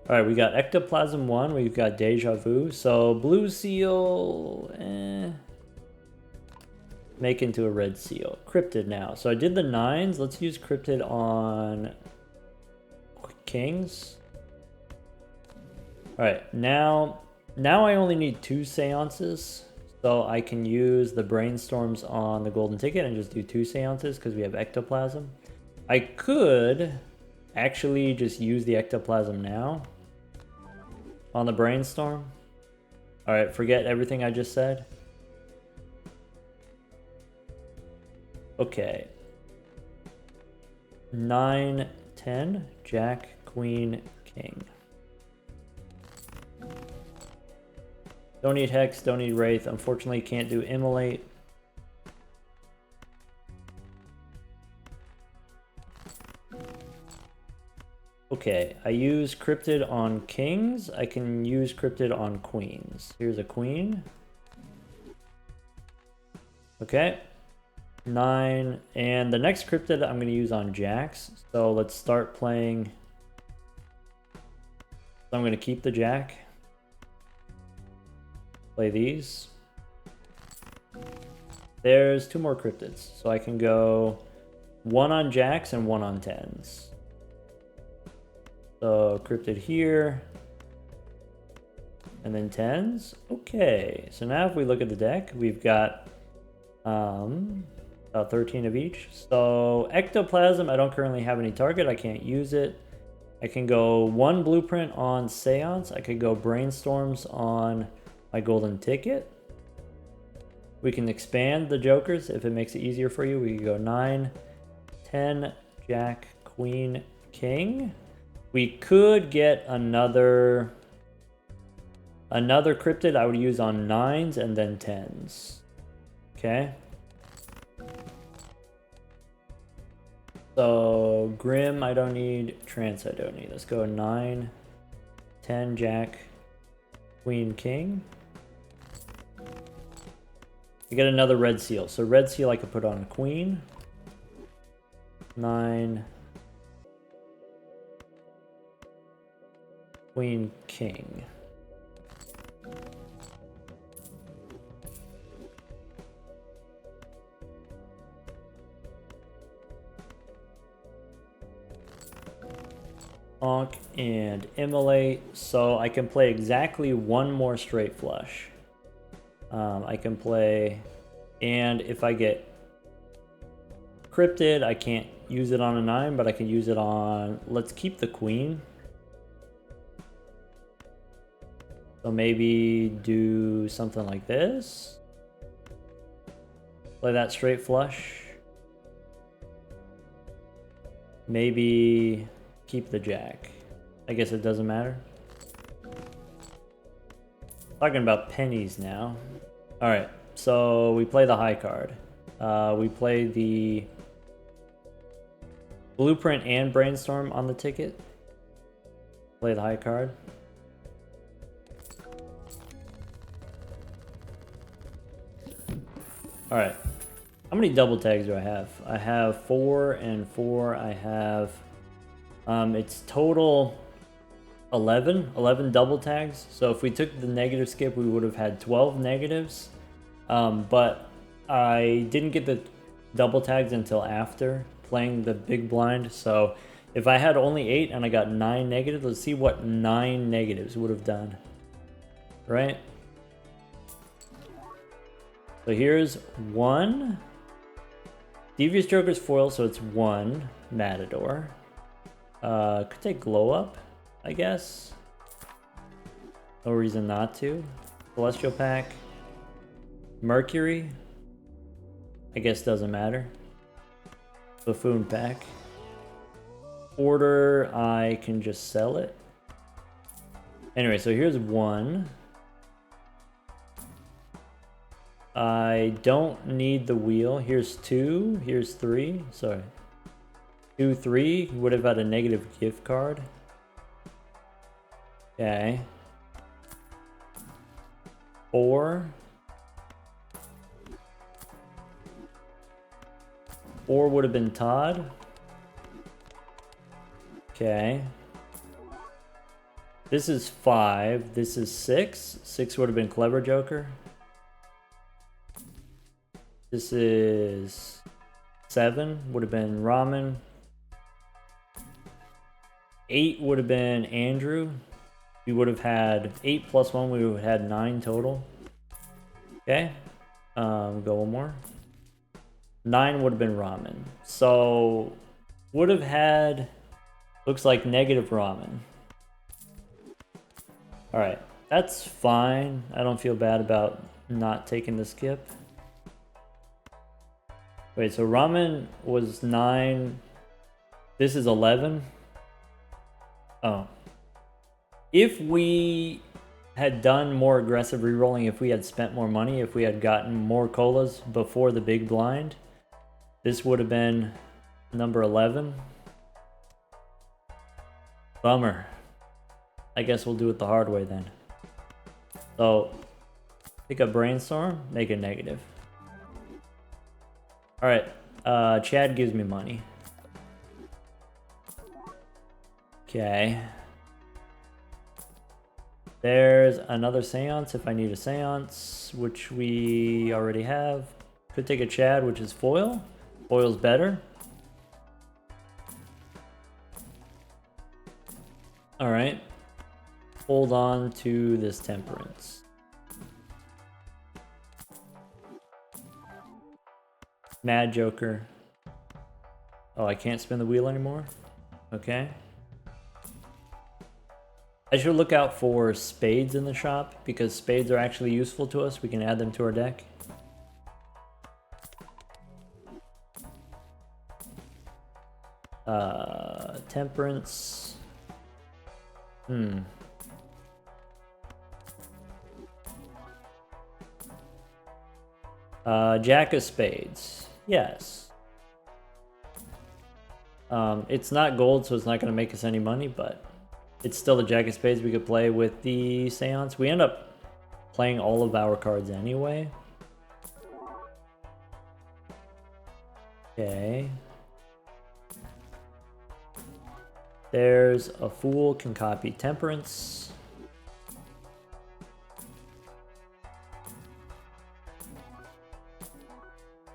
Alright, we got Ectoplasm 1, we've got Deja Vu. So blue seal, make into a red seal. Cryptid now. So I did the 9s. Let's use cryptid on kings. Alright, now I only need 2 seances. So I can use the brainstorms on the golden ticket and just do 2 seances because we have ectoplasm. I could actually just use the ectoplasm now on the brainstorm? All right, forget everything I just said. Okay. 9, 10, Jack, Queen, King. Don't need Hex, don't need Wraith. Unfortunately, can't do Immolate. Okay, I use Cryptid on Kings. I can use Cryptid on Queens. Here's a Queen. Okay. 9, and the next Cryptid I'm going to use on Jacks. So let's start playing. So I'm going to keep the Jack. Play these. There's 2 more Cryptids. So I can go 1 on Jacks and 1 on 10s. So Cryptid here. And then 10s. Okay, so now if we look at the deck, we've got about 13 of each. So Ectoplasm, I don't currently have any target. I can't use it. I can go 1 Blueprint on Seance. I could go Brainstorms on my Golden Ticket. We can expand the Jokers if it makes it easier for you. We can go 9, 10, Jack, Queen, King. We could get another Cryptid I would use on 9s and then 10s. Okay. So Grim I don't need, Trance I don't need. Let's go 9, 10, Jack, Queen, King. We get another Red Seal. So Red Seal I could put on Queen. 9, Queen, King. And Immolate, so I can play exactly 1 more straight flush. I can play, and if I get Cryptid, I can't use it on a 9, but I can use it on, let's keep the Queen. So maybe do something like this. Play that straight flush. Maybe keep the Jack. I guess it doesn't matter. Talking about pennies now. Alright, so we play the high card. We play the Blueprint and Brainstorm on the ticket. Play the high card. Alright. How many double tags do I have? I have 4 and 4. I have it's total 11 double tags. So if we took the negative skip, we would have had 12 negatives. But I didn't get the double tags until after playing the big blind. So if I had only 8 and I got 9 negatives, let's see what 9 negatives would have done. Right? So here's 1. Devious Joker's foil, so it's 1 Matador. Could take Glow Up, I guess. No reason not to. Celestial Pack. Mercury. I guess doesn't matter. Buffoon Pack. Order, I can just sell it. Anyway, so here's 1. I don't need the wheel. Here's 2. Here's 3. Sorry. 2, 3. Would have had a negative gift card. Okay. 4. 4 would have been Todd. Okay. This is 5. This is 6. 6 would have been Clever Joker. This is 7. Would have been Ramen. 8 would have been Andrew. We would have had 8 plus 1. We would have had 9 total. Okay. Go one more. 9 would have been Ramen. So would have had Looks like negative ramen. Alright, that's fine. I don't feel bad about not taking the skip. Wait, so ramen was 9. This is 11. Oh. If we had done more aggressive rerolling, if we had spent more money, if we had gotten more colas before the big blind, this would have been number 11. Bummer. I guess we'll do it the hard way then. So, pick up Brainstorm, make it negative. Alright, Chad gives me money. Okay. There's another seance if I need a seance, which we already have. Could take a Chad, which is foil. Foil's better. Alright. Hold on to this temperance. Mad Joker. Oh, I can't spin the wheel anymore? Okay. I should look out for spades in the shop, because spades are actually useful to us. We can add them to our deck. Temperance. Jack of spades. Yes. It's not gold, so it's not going to make us any money, but it's still the Jack of spades we could play with the seance. We end up playing all of our cards anyway. Okay. There's a fool, can copy temperance.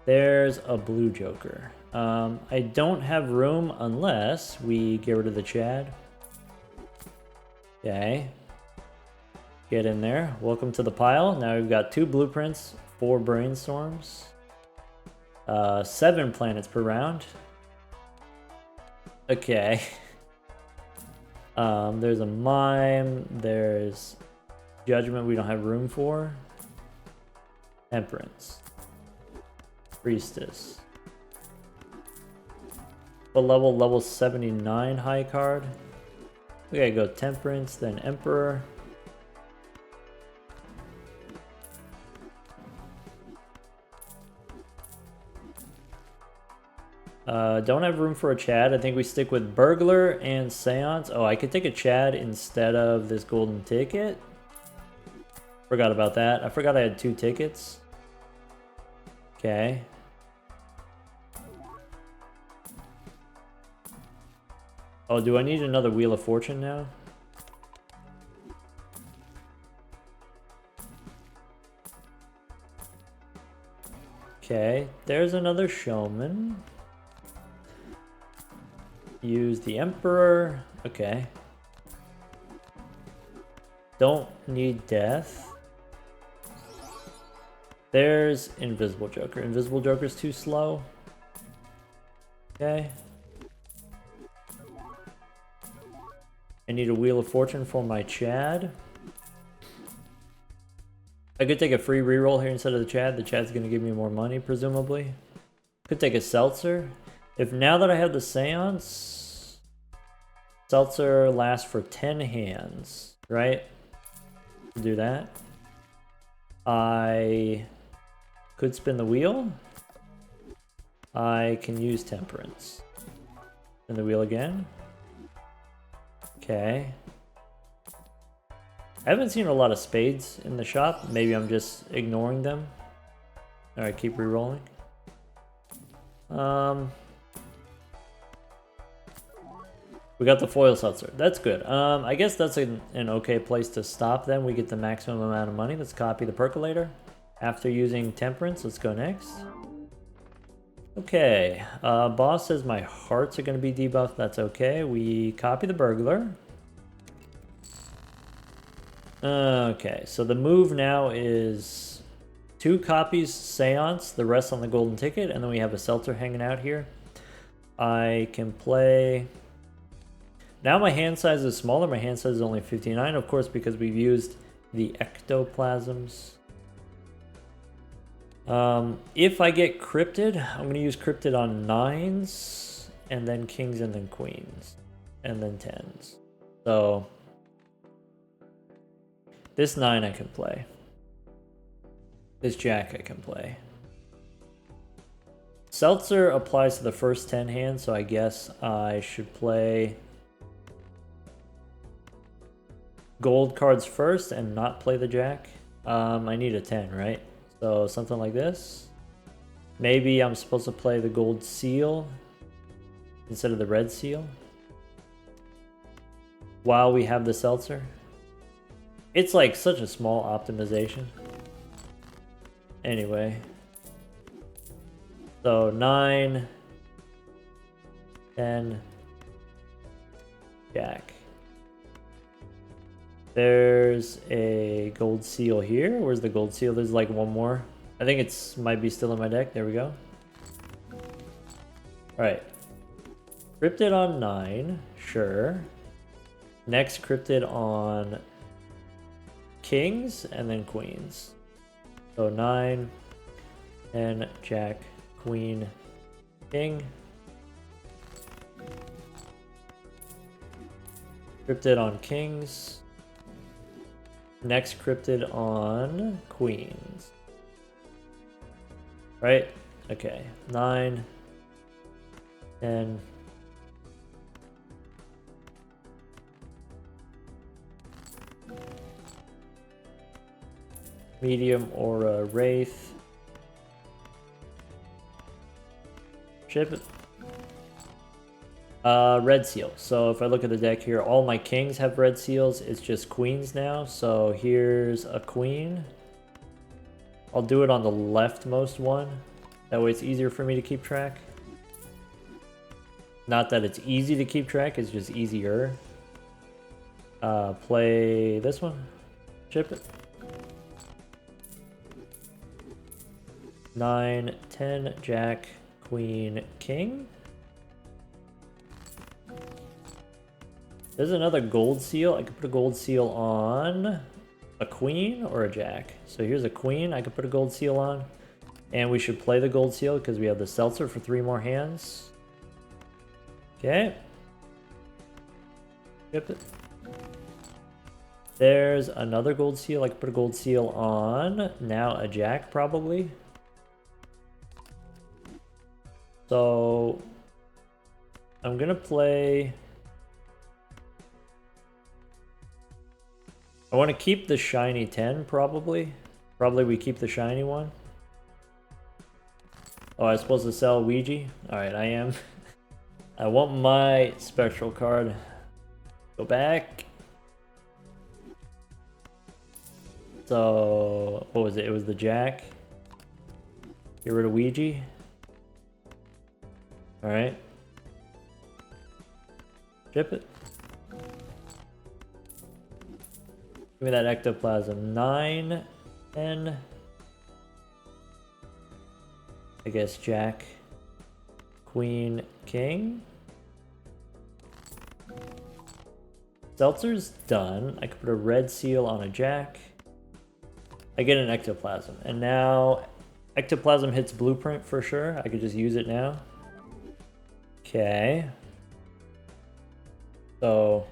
There's a blue joker. I don't have room unless we get rid of the Chad. Okay. Get in there. Welcome to the pile. Now we've got 2 blueprints, 4 brainstorms, 7 planets per round. Okay. There's a mime. There's judgment we don't have room for. Temperance. Priestess. What level? Level 79 high card. We gotta go Temperance, then Emperor. Don't have room for a Chad. I think we stick with Burglar and Seance. Oh, I could take a Chad instead of this golden ticket. Forgot about that. I forgot I had 2 tickets. Okay. Oh, do I need another Wheel of Fortune now? Okay, there's another showman. Use the Emperor. Okay. Don't need death. There's Invisible Joker. Invisible Joker's too slow. Okay. I need a Wheel of Fortune for my Chad. I could take a free reroll here instead of the Chad. The Chad's going to give me more money, presumably. Could take a Seltzer. If now that I have the Seance, Seltzer lasts for 10 hands, right? Do that. I could spin the wheel. I can use Temperance. Spin the wheel again. Okay. I haven't seen a lot of spades in the shop. Maybe I'm just ignoring them. Alright, keep re-rolling. We got the foil seltzer. That's good. I guess that's an okay place to stop then. We get the maximum amount of money. Let's copy the percolator. After using Temperance, let's go next. Okay. Boss says my hearts are going to be debuffed. That's okay. We copy the burglar. Okay, so the move now is 2 copies Seance, the rest on the golden ticket, and then we have a seltzer hanging out here. I can play Now my hand size is smaller. My hand size is only 59, of course, because we've used the ectoplasms. If I get cryptid, I'm going to use cryptid on 9s, and then kings, and then queens, and then 10s. So this 9 I can play. This jack I can play. Seltzer applies to the first 10 hands, so I guess I should play gold cards first and not play the jack. I need a 10, right? So something like this. Maybe I'm supposed to play the gold seal instead of the red seal while we have the seltzer. It's like such a small optimization. Anyway. So 9, 10, jack. There's a gold seal here. Where's the gold seal? There's like one more. I think it's might be still in my deck. There we go. Alright. Cryptid on 9. Sure. Next cryptid on kings and then queens. So 9, 10, jack, queen, king. Cryptid on kings. Next cryptid on queens. Right? Okay. 9, 10. Medium aura wraith. Ship it. Red seal. So if I look at the deck here, all my kings have red seals. It's just queens now. So here's a queen. I'll do it on the leftmost one. That way it's easier for me to keep track. Not that it's easy to keep track, it's just easier. Play this one. Chip it. 9, 10, jack, queen, king. There's another gold seal. I could put a gold seal on a queen or a jack. So here's a queen I could put a gold seal on. And we should play the gold seal because we have the seltzer for 3 more hands. Okay. Skip it. There's another gold seal. I could put a gold seal on. Now a jack probably. So I'm gonna play. I want to keep the shiny 10 probably. Probably we keep the shiny one. Oh, I was supposed to sell Ouija? Alright, I am. I want my spectral card. Go back. So, what was it? It was the jack. Get rid of Ouija. Alright. Ship it. Give me that ectoplasm. 9, 10. I guess jack, queen, king. Seltzer's done. I could put a red seal on a jack. I get an ectoplasm. And now ectoplasm hits blueprint for sure. I could just use it now. Okay. So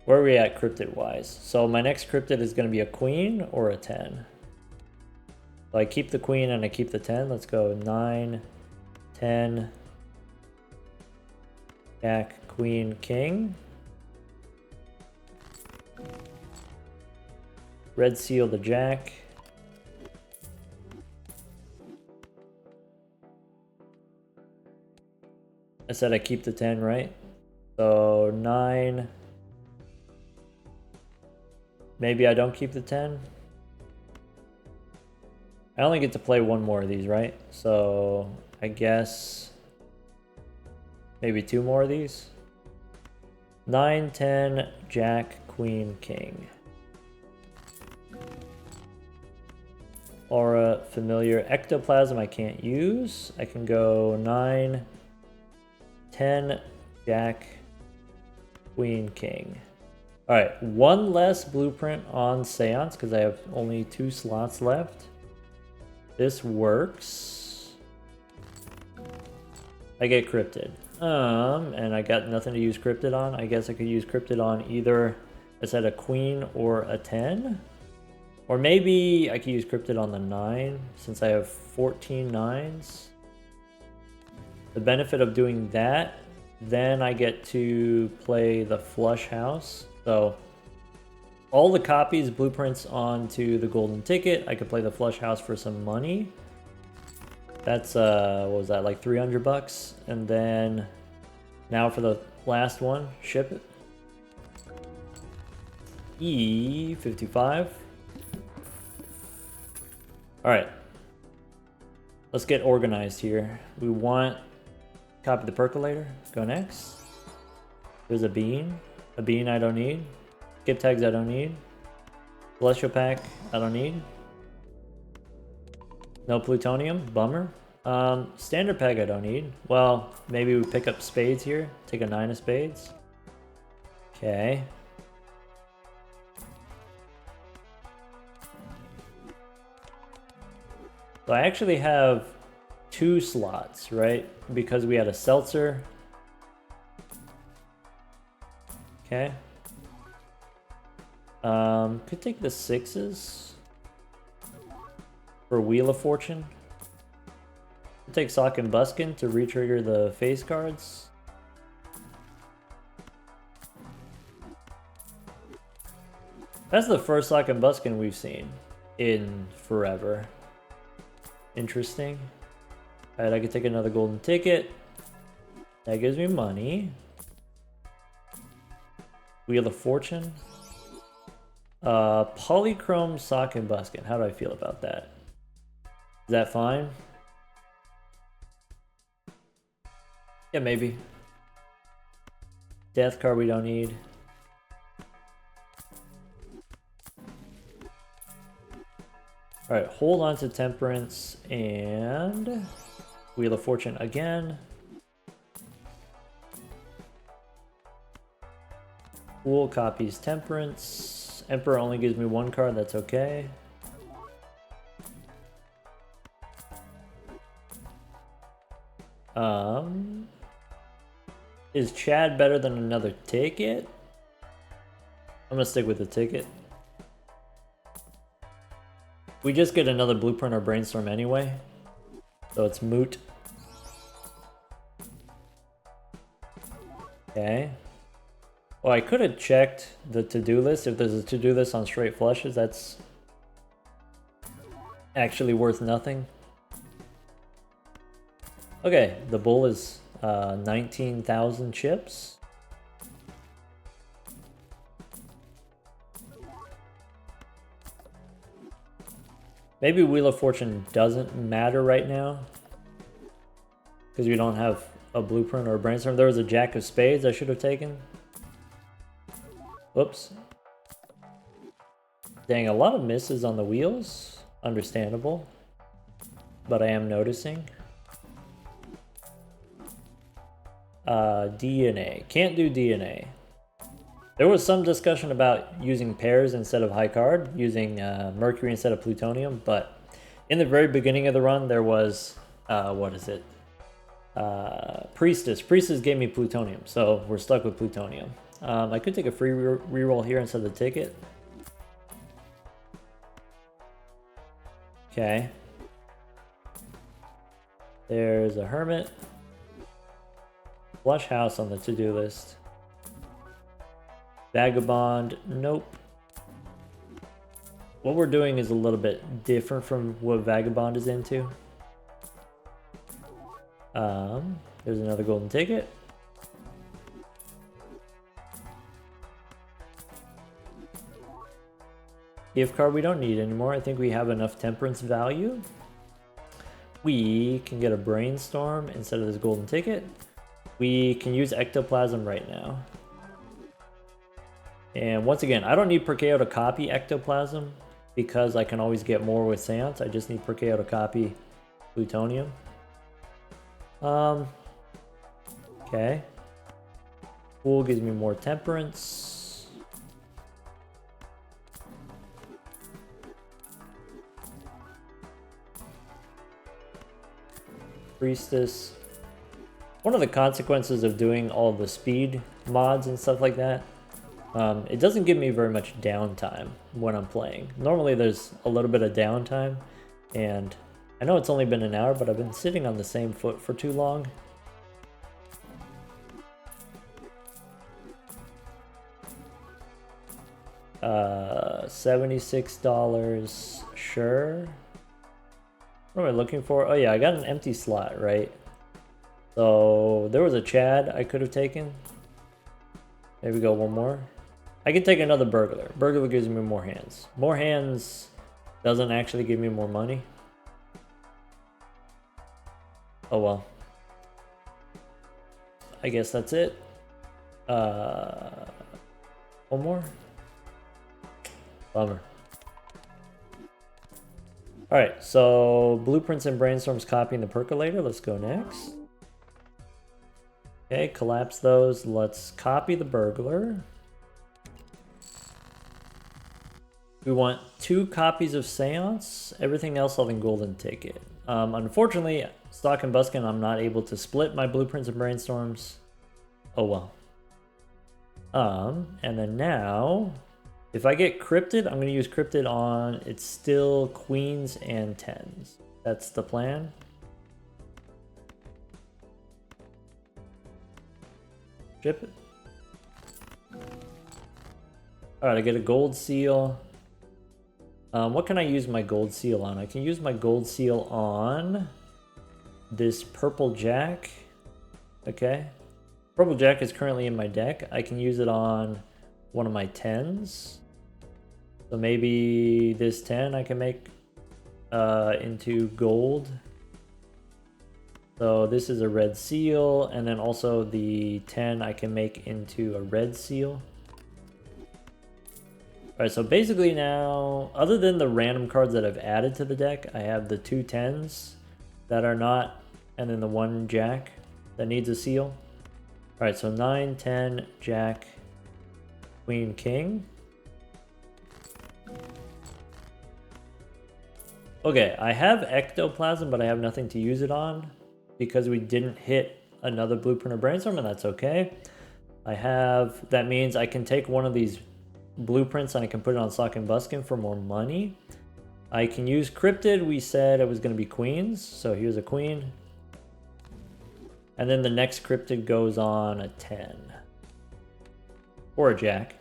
where are we at cryptid wise? So my next cryptid is going to be a queen or a 10. So I keep the queen and I keep the 10. Let's go 9, 10, jack, queen, king. Red seal the jack. I said I keep the 10, right? So 9. Maybe I don't keep the 10. I only get to play one more of these, right? So I guess maybe 2 more of these. 9, 10, jack, queen, king. Aura, familiar, ectoplasm I can't use. I can go 9, 10, jack, Queen, king. All right, one less blueprint on Seance because I have only 2 slots left. This works. I get cryptid. And I got nothing to use cryptid on. I guess I could use cryptid on either a set of queen or a 10. Or maybe I could use cryptid on the 9 since I have 14 9s. The benefit of doing that, then I get to play the flush house. So all the copies, blueprints onto the golden ticket. I could play the flush house for some money. That's what was that, like 300 bucks? And then now for the last one, ship it. E55. All right, let's get organized here. We want copy the percolator. Go next. There's a bean I don't need. Skip tags I don't need. Celestial pack I don't need. No plutonium, bummer. Standard pack I don't need. Well, maybe we pick up spades here. Take a 9 of spades. Okay. So I actually have 2 slots, right? Because we had a seltzer. Okay. Could take the 6s for Wheel of Fortune. Could take Sock and Buskin to re-trigger the face cards. That's the first Sock and Buskin we've seen in forever. Interesting. Alright, I could take another golden ticket. That gives me money. Wheel of Fortune. Polychrome Sock and Buskin. How do I feel about that? Is that fine? Yeah, maybe. Death card we don't need. Alright, hold on to Temperance and Wheel of Fortune again. Fool copies Temperance. Emperor only gives me 1 card, that's okay. Is Chad better than another ticket? I'm gonna stick with the ticket. We just get another blueprint or brainstorm anyway, so it's moot. Okay. Well, I could have checked the to-do list. If there's a to-do list on straight flushes, that's actually worth nothing. Okay, the bull is 19,000 chips. Maybe Wheel of Fortune doesn't matter right now because we don't have a blueprint or a brainstorm. There was a Jack of Spades I should have taken. Whoops. Dang, a lot of misses on the wheels. Understandable. But I am noticing. DNA. Can't do DNA. There was some discussion about using pairs instead of high card, using Mercury instead of plutonium, but in the very beginning of the run, there was, what is it? Priestess. Priestess gave me plutonium, so we're stuck with plutonium. I could take a free reroll here instead of the ticket. Okay. There's a Hermit. Flush House on the to-do list. Vagabond, nope. What we're doing is a little bit different from what Vagabond is into. There's another golden ticket. Gift card we don't need anymore. I think we have enough temperance value. We can get a brainstorm instead of this golden ticket. We can use ectoplasm right now. And once again, I don't need Perkeo to copy ectoplasm because I can always get more with Seance. I just need Perkeo to copy plutonium. Okay. Fool gives me more temperance. Priestess. One of the consequences of doing all the speed mods and stuff like that, it doesn't give me very much downtime when I'm playing. Normally there's a little bit of downtime, and I know it's only been an hour, but I've been sitting on the same foot for too long. $76, sure. What am I looking for? Oh yeah, I got an empty slot, right? So there was a Chad I could have taken. There we go, one more. I can take another burglar. Burglar gives me more hands. More hands doesn't actually give me more money. Oh well. I guess that's it. One more. Bummer. Alright, so Blueprints and Brainstorms copying the percolator. Let's go next. Okay, collapse those. Let's copy the burglar. We want 2 copies of Seance. Everything else I'll then golden ticket. Unfortunately, Stock and Buskin, I'm not able to split my Blueprints and Brainstorms. Oh well. And then now, if I get cryptid, I'm going to use cryptid on, it's still queens and 10s. That's the plan. Ship it. Alright, I get a gold seal. What can I use my gold seal on? I can use my gold seal on this purple jack. Okay. Purple jack is currently in my deck. I can use it on one of my 10s. So maybe this 10 I can make into gold. So this is a red seal, and then also the 10 I can make into a red seal. Alright, so basically now, other than the random cards that I've added to the deck, I have the 2 10s that are not, and then the 1 jack that needs a seal. Alright, so 9, 10, jack, queen, king. Okay, I have ectoplasm, but I have nothing to use it on because we didn't hit another blueprint or brainstorm, and that's okay. That means I can take one of these blueprints and I can put it on Sock and Buskin for more money. I can use cryptid. We said it was going to be queens, so here's a queen. And then the next cryptid goes on a 10. Or a jack.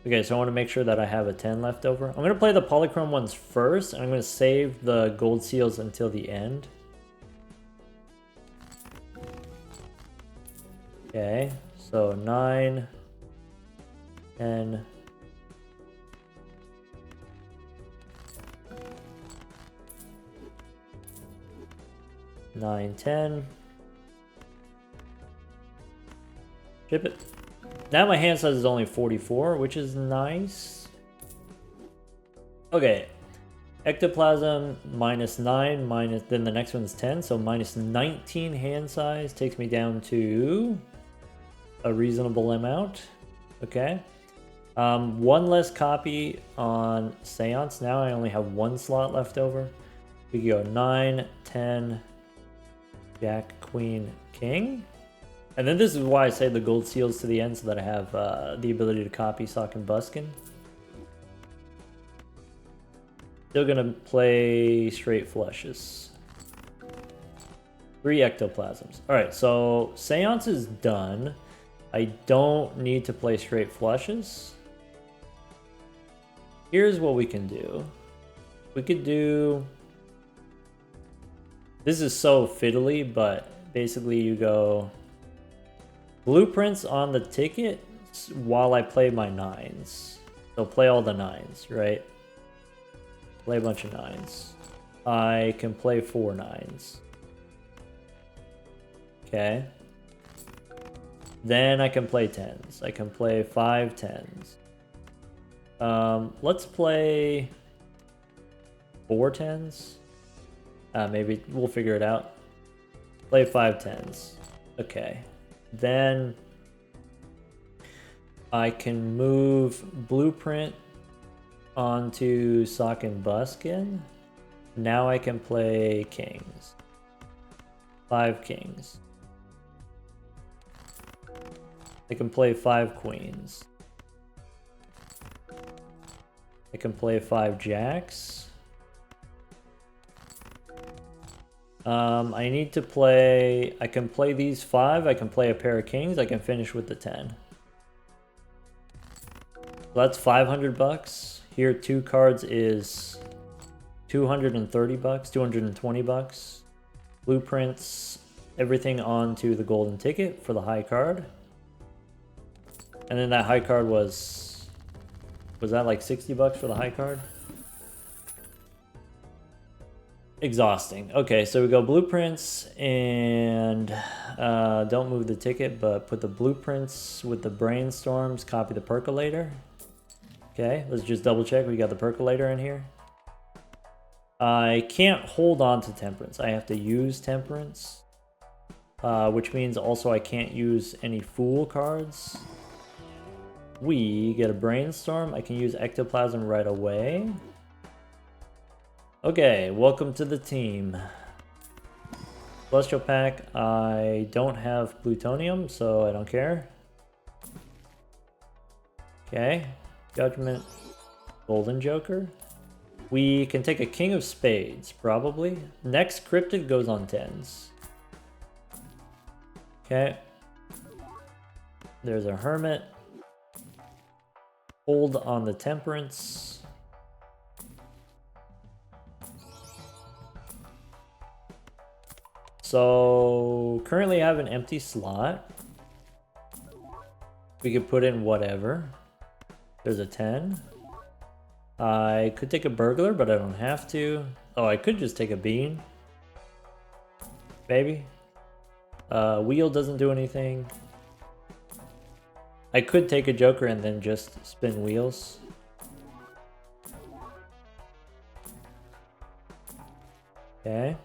Okay, so I want to make sure that I have a 10 left over. I'm going to play the polychrome ones first, and I'm going to save the gold seals until the end. Okay, so 9, 10, 9, 10. Ship it. Now my hand size is only 44, which is nice. Okay. Ectoplasm -9 minus, then the next one's 10, so minus 19 hand size takes me down to a reasonable amount. Okay. One less copy on Seance. Now I only have 1 slot left over. We go 9, 10, jack, queen, king. And then this is why I say the gold seals to the end, so that I have the ability to copy Sock and Buskin. Still gonna play straight flushes. 3 ectoplasms. Alright, so Seance is done. I don't need to play straight flushes. Here's what we can do. We could do... This is so fiddly, but basically you go... Blueprints on the ticket while I play my 9s. So play all the 9s, right? Play a bunch of 9s. I can play 4 9s. Okay. Then I can play 10s. I can play 5 10s. Let's play 4 10s. Maybe we'll figure it out. Play 5 tens. Okay. Then I can move Blueprint onto Sock and Buskin. Now I can play kings. 5 kings. I can play 5 queens. I can play 5 jacks. I need to play... I can play these 5. I can play a pair of kings. I can finish with the 10. So that's 500 bucks. Here, 2 cards is 230 bucks, 220 bucks. Blueprints, everything onto the golden ticket for the high card. And then that high card was that like 60 bucks for the high card? Exhausting. Okay, so we go blueprints and don't move the ticket, but put the blueprints with the brainstorms, copy the percolator. Okay, let's just double check we got the percolator in here. I can't hold on to temperance. I have to use temperance, which means also I can't use any fool cards. We get a brainstorm. I can use ectoplasm right away. Okay, welcome to the team. Celestial pack. I don't have plutonium, so I don't care. Okay, judgment, golden joker. We can take a king of spades, probably. Next cryptid goes on tens. Okay. There's a hermit. Hold on the temperance. So currently I have an empty slot. We could put in whatever. There's a 10. I could take a burglar, but I don't have to. Oh, I could just take a bean. Maybe. Wheel doesn't do anything. I could take a joker and then just spin wheels. Okay.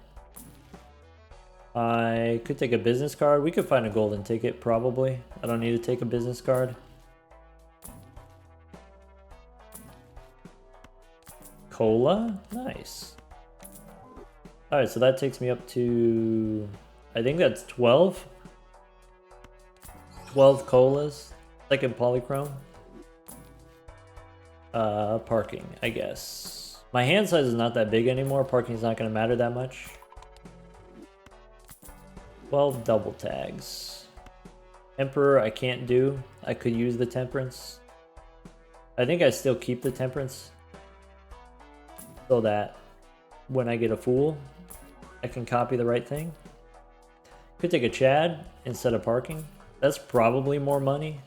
I could take a business card. We could find a golden ticket, probably. I don't need to take a business card. Cola? Nice. Alright, so that takes me up to... I think that's 12. 12 colas. Second polychrome. Parking, I guess. My hand size is not that big anymore. Parking's not going to matter that much. 12 double tags. Emperor I can't do. I could use the temperance. I think I still keep the temperance, so that when I get a fool, I can copy the right thing. Could take a Chad instead of parking. That's probably more money.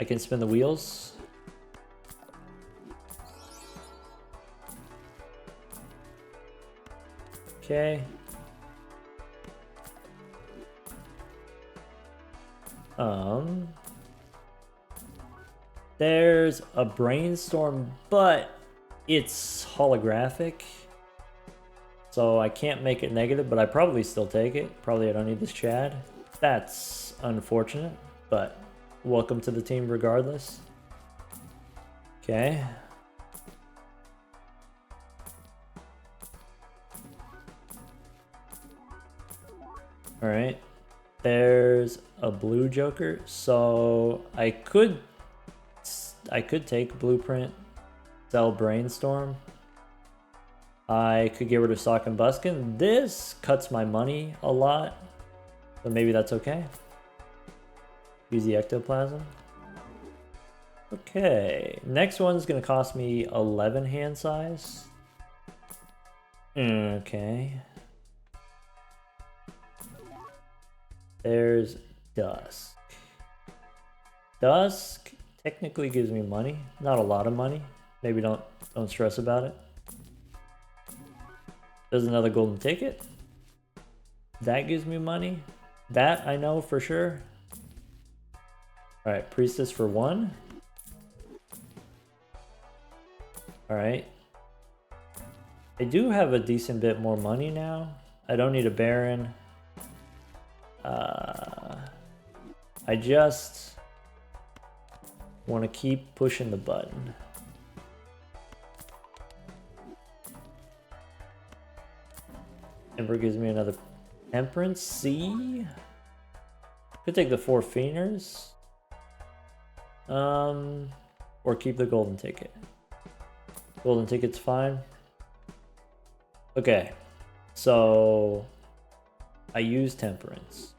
I can spin the wheels. Okay. There's a brainstorm, but it's holographic, so I can't make it negative, but I probably still take it. Probably I don't need this Chad. That's unfortunate, but welcome to the team regardless. Okay. All right. There's a blue joker, so I could take blueprint, sell brainstorm. I could get rid of sock and buskin. This cuts my money a lot, but maybe that's okay. Use the ectoplasm. Okay, next one's gonna cost me 11 hand size. Okay. There's Dusk. Dusk technically gives me money. Not a lot of money. Maybe don't stress about it. There's another golden ticket. That gives me money. That I know for sure. Alright, priestess for 1. Alright. I do have a decent bit more money now. I don't need a Baron. I just want to keep pushing the button. Ember gives me another Temperance C. Could take the 4 Fienders. Or keep the golden ticket. Golden ticket's fine. Okay, so I use Temperance.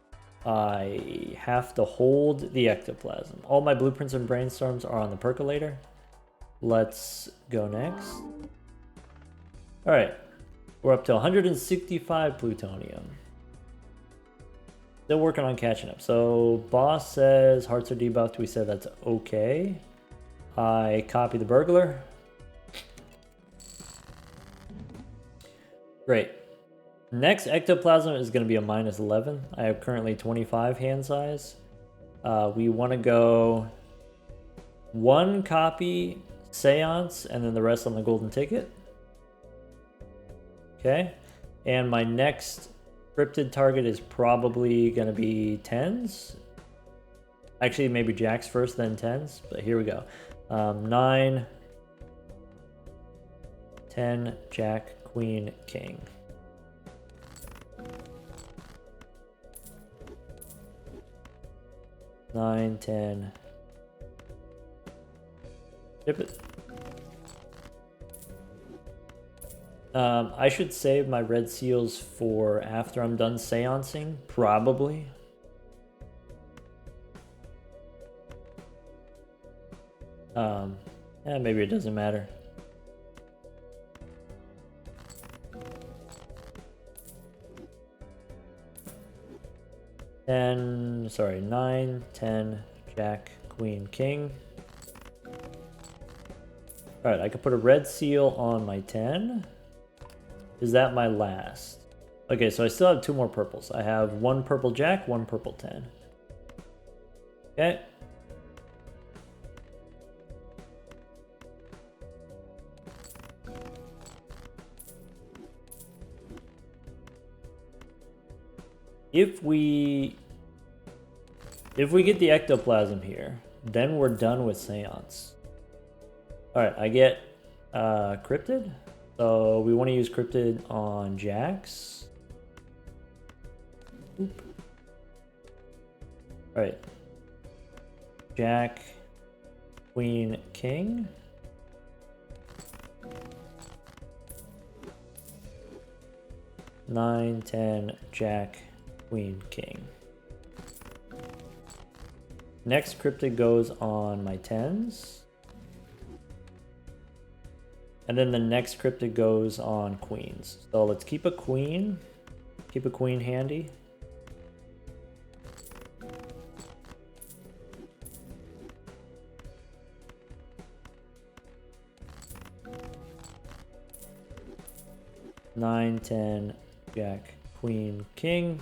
I have to hold the ectoplasm. All my blueprints and brainstorms are on the percolator. Let's go next. All right, we're up to 165 plutonium. Still working on catching up. So boss says hearts are debuffed. We said that's okay. I copy the burglar. Great. Next ectoplasm is going to be a -11. I have currently 25 hand size. We want to go 1 copy seance and then the rest on the golden ticket. Okay. And my next cryptid target is probably going to be 10s. Actually, maybe jacks first, then 10s. But here we go. 9, 10, jack, queen, king. Nine, 10. Ship it. I should save my red seals for after I'm done seancing, probably. Yeah, maybe it doesn't matter. Sorry, 9, 10, jack, queen, king. Alright, I could put a red seal on my 10. Is that my last? Okay, so I still have 2 more purples. I have 1 purple jack, 1 purple 10. Okay. If we get the ectoplasm here, then we're done with seance. Alright, I get cryptid. So we want to use cryptid on jacks. Alright. Jack, queen, king. Nine, 10, jack, queen, king. Next cryptid goes on my 10s. And then the next cryptid goes on queens. So let's keep a queen. Keep a queen handy. Nine, 10, jack, queen, king.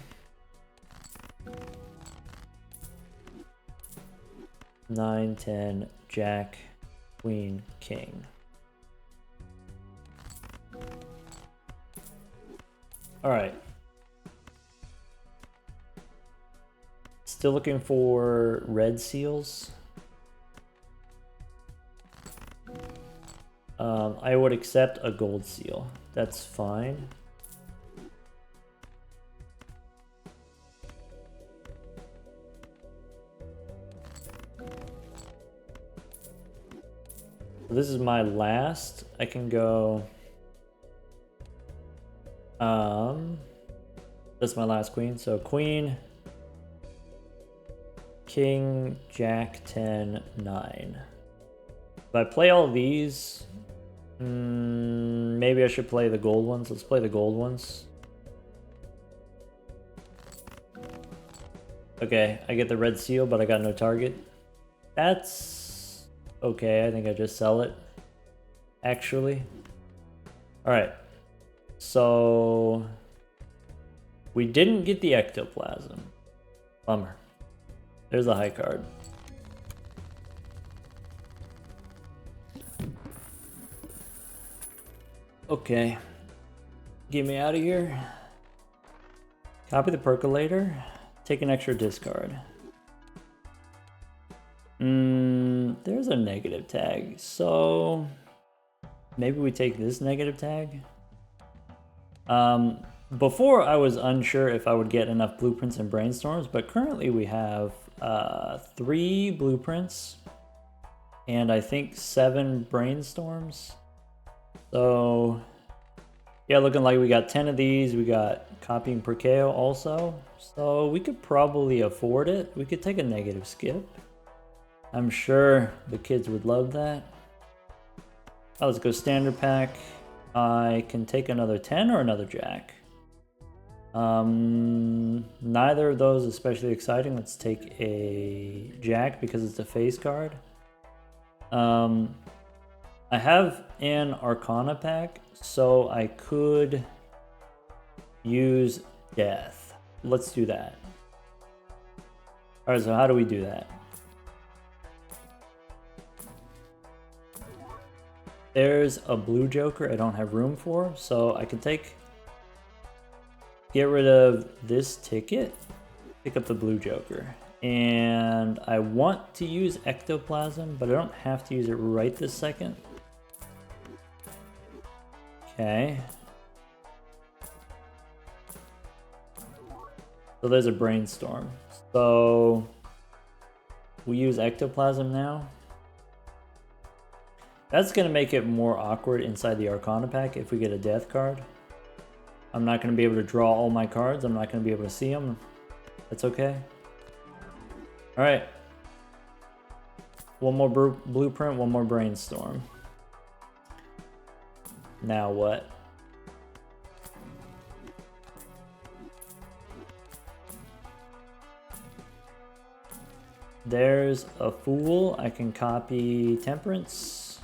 9, 10, jack, queen, king. All right. Still looking for red seals. I would accept a gold seal. That's fine. This is my last. I can go. That's my last queen. So queen, king, jack, 10, 9. If I play all these, maybe I should play the gold ones. Let's play the gold ones. Okay, I get the red seal, but I got no target. That's okay. I think I just sell it, actually. All right. So we didn't get the ectoplasm. Bummer. There's a high card. Okay. Get me out of here. Copy the percolator. Take an extra discard. There's a negative tag. So maybe we take this negative tag. Before I was unsure if I would get enough blueprints and brainstorms, but currently we have 3 blueprints and I think 7 brainstorms. So yeah, looking like we got 10 of these. We got copying Perkeo also. So we could probably afford it. We could take a negative skip. I'm sure the kids would love that. Oh, let's go standard pack. I can take another 10 or another jack. Neither of those especially exciting. Let's take a jack because it's a face card. I have an Arcana pack, so I could use death. Let's do that. Alright, so how do we do that? There's a blue joker I don't have room for, so I can get rid of this ticket, pick up the blue joker. And I want to use ectoplasm, but I don't have to use it right this second. Okay. So there's a brainstorm. So we use ectoplasm now. That's going to make it more awkward inside the Arcana pack if we get a death card. I'm not going to be able to draw all my cards. I'm not going to be able to see them. That's okay. Alright. One more blueprint, one more brainstorm. Now what? There's a fool. I can copy temperance.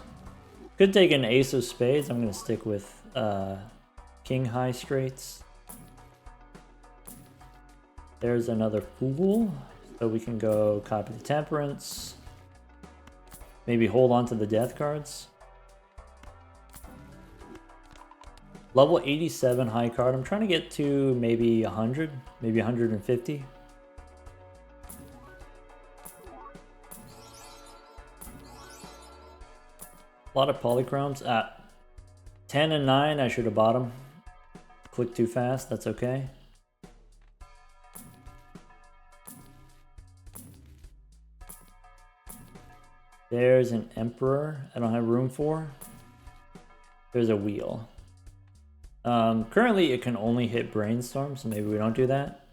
Could take an ace of spades. I'm going to stick with king high straights. There's another fool. So we can go copy the temperance. Maybe hold on to the death cards. Level 87 high card. I'm trying to get to maybe 100, maybe 150. A lot of polychromes. 10 and 9, I should have bought them. Click too fast, that's okay. There's an emperor I don't have room for. There's a wheel. Currently it can only hit brainstorm, so maybe we don't do that.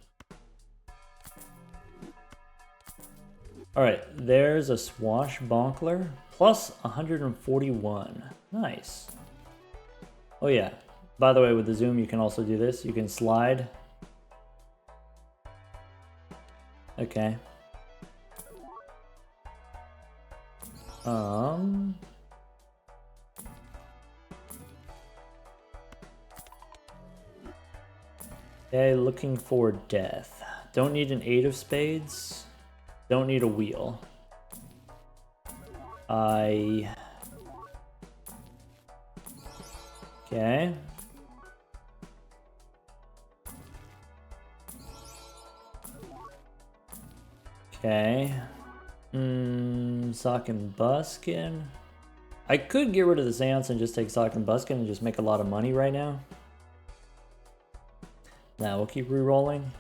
Alright, there's a swashbuckler. Plus 141. Nice. Oh yeah. By the way, with the zoom, you can also do this. You can slide. Okay. Okay, looking for death. Don't need an 8 of spades. Don't need a wheel. Okay. Okay. Sock and Buskin. I could get rid of the Seance and just take Sock and Buskin and just make a lot of money right now. Now we'll keep re-rolling.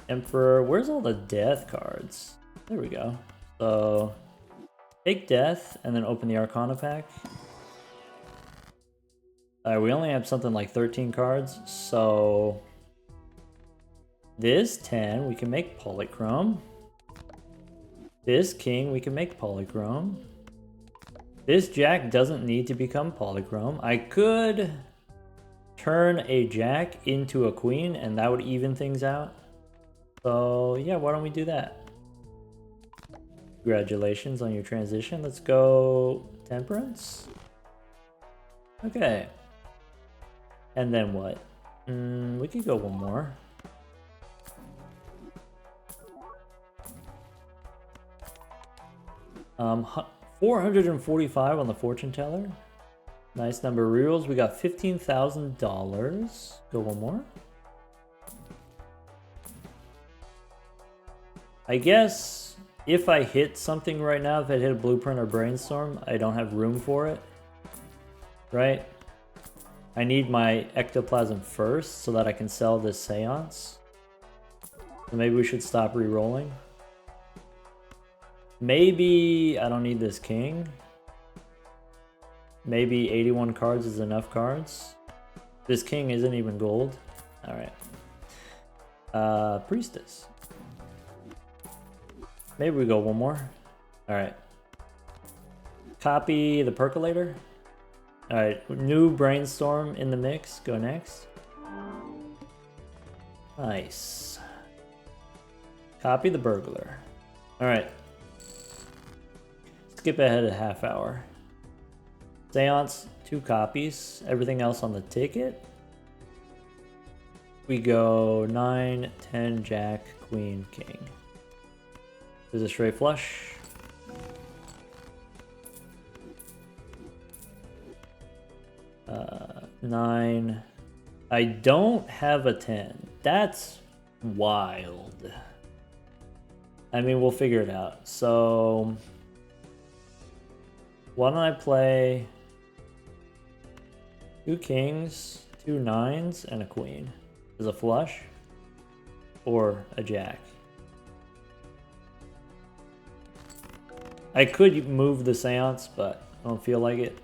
Emperor, where's all the death cards? There we go. So take death and then open the Arcana pack. We only have something like 13 cards, so this 10 we can make polychrome. This king we can make polychrome. This jack doesn't need to become polychrome. I could turn a jack into a queen and that would even things out. So yeah, why don't we do that? Congratulations on your transition. Let's go temperance. Okay. And then what? We could go one more. 445 on the fortune teller. Nice number of rerolls. We got $15,000. Go one more. I guess if I hit something right now, if I hit a blueprint or brainstorm, I don't have room for it. Right? I need my ectoplasm first so that I can sell this seance. So maybe we should stop re-rolling. Maybe I don't need this king. Maybe 81 cards is enough cards. This king isn't even gold. Alright. Priestess. Maybe we go one more. Alright. Copy the percolator. Alright, new brainstorm in the mix. Go next. Nice. Copy the burglar. Alright. Skip ahead a half hour. Seance, 2 copies. Everything else on the ticket. We go 9, 10, Jack, Queen, King. There's a straight flush. Nine. I don't have a 10. That's wild. I mean, we'll figure it out. So, why don't I play 2 kings, 2 nines, and a queen as a flush, or a jack. I could move the seance, but I don't feel like it.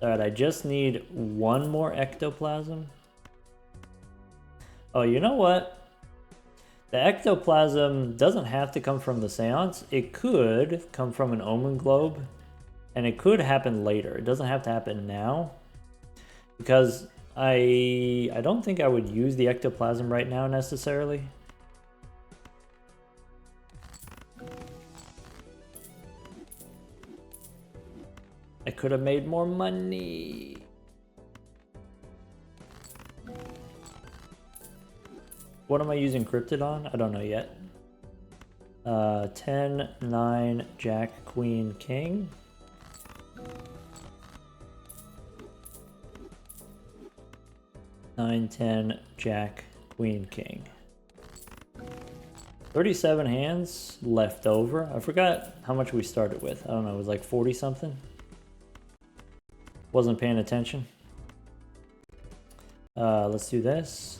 Alright, I just need one more ectoplasm. Oh, you know what? The ectoplasm doesn't have to come from the seance. It could come from an omen globe, and it could happen later. It doesn't have to happen now, because I don't think I would use the ectoplasm right now necessarily. I could have made more money. What am I using cryptid on? I don't know yet. 10, 9, Jack, Queen, King. Nine, 10, Jack, Queen, King. 37 hands left over. I forgot how much we started with. I don't know, it was like 40 something. Wasn't paying attention. Let's do this.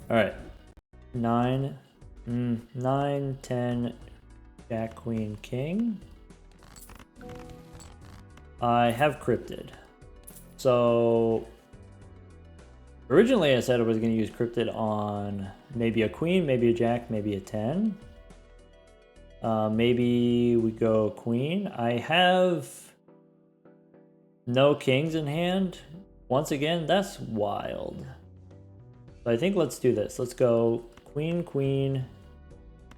Alright. 9, 9, 10, Jack, Queen, King. I have cryptid. So originally I said I was going to use cryptid on maybe a queen, maybe a jack, maybe a 10. Maybe we go queen. I have no kings in hand. Once again, that's wild. So I think let's do this. Let's go queen, queen,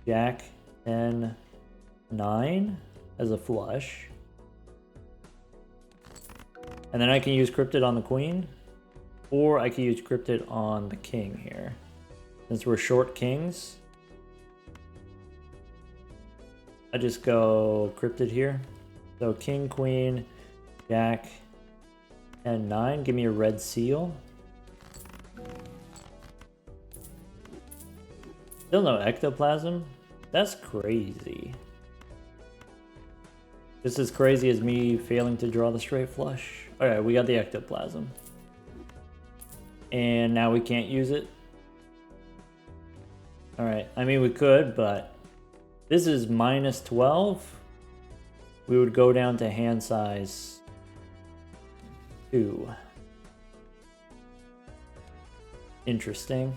jack, 10, 9 as a flush. And then I can use cryptid on the queen, or I can use cryptid on the king here. Since we're short kings, I just go cryptid here. So king, queen, jack, and 9. Give me a red seal. Still no ectoplasm? That's crazy. Just as crazy as me failing to draw the straight flush. Alright, we got the ectoplasm. And now we can't use it. Alright, I mean we could, but this is minus 12. We would go down to hand size 2. Interesting.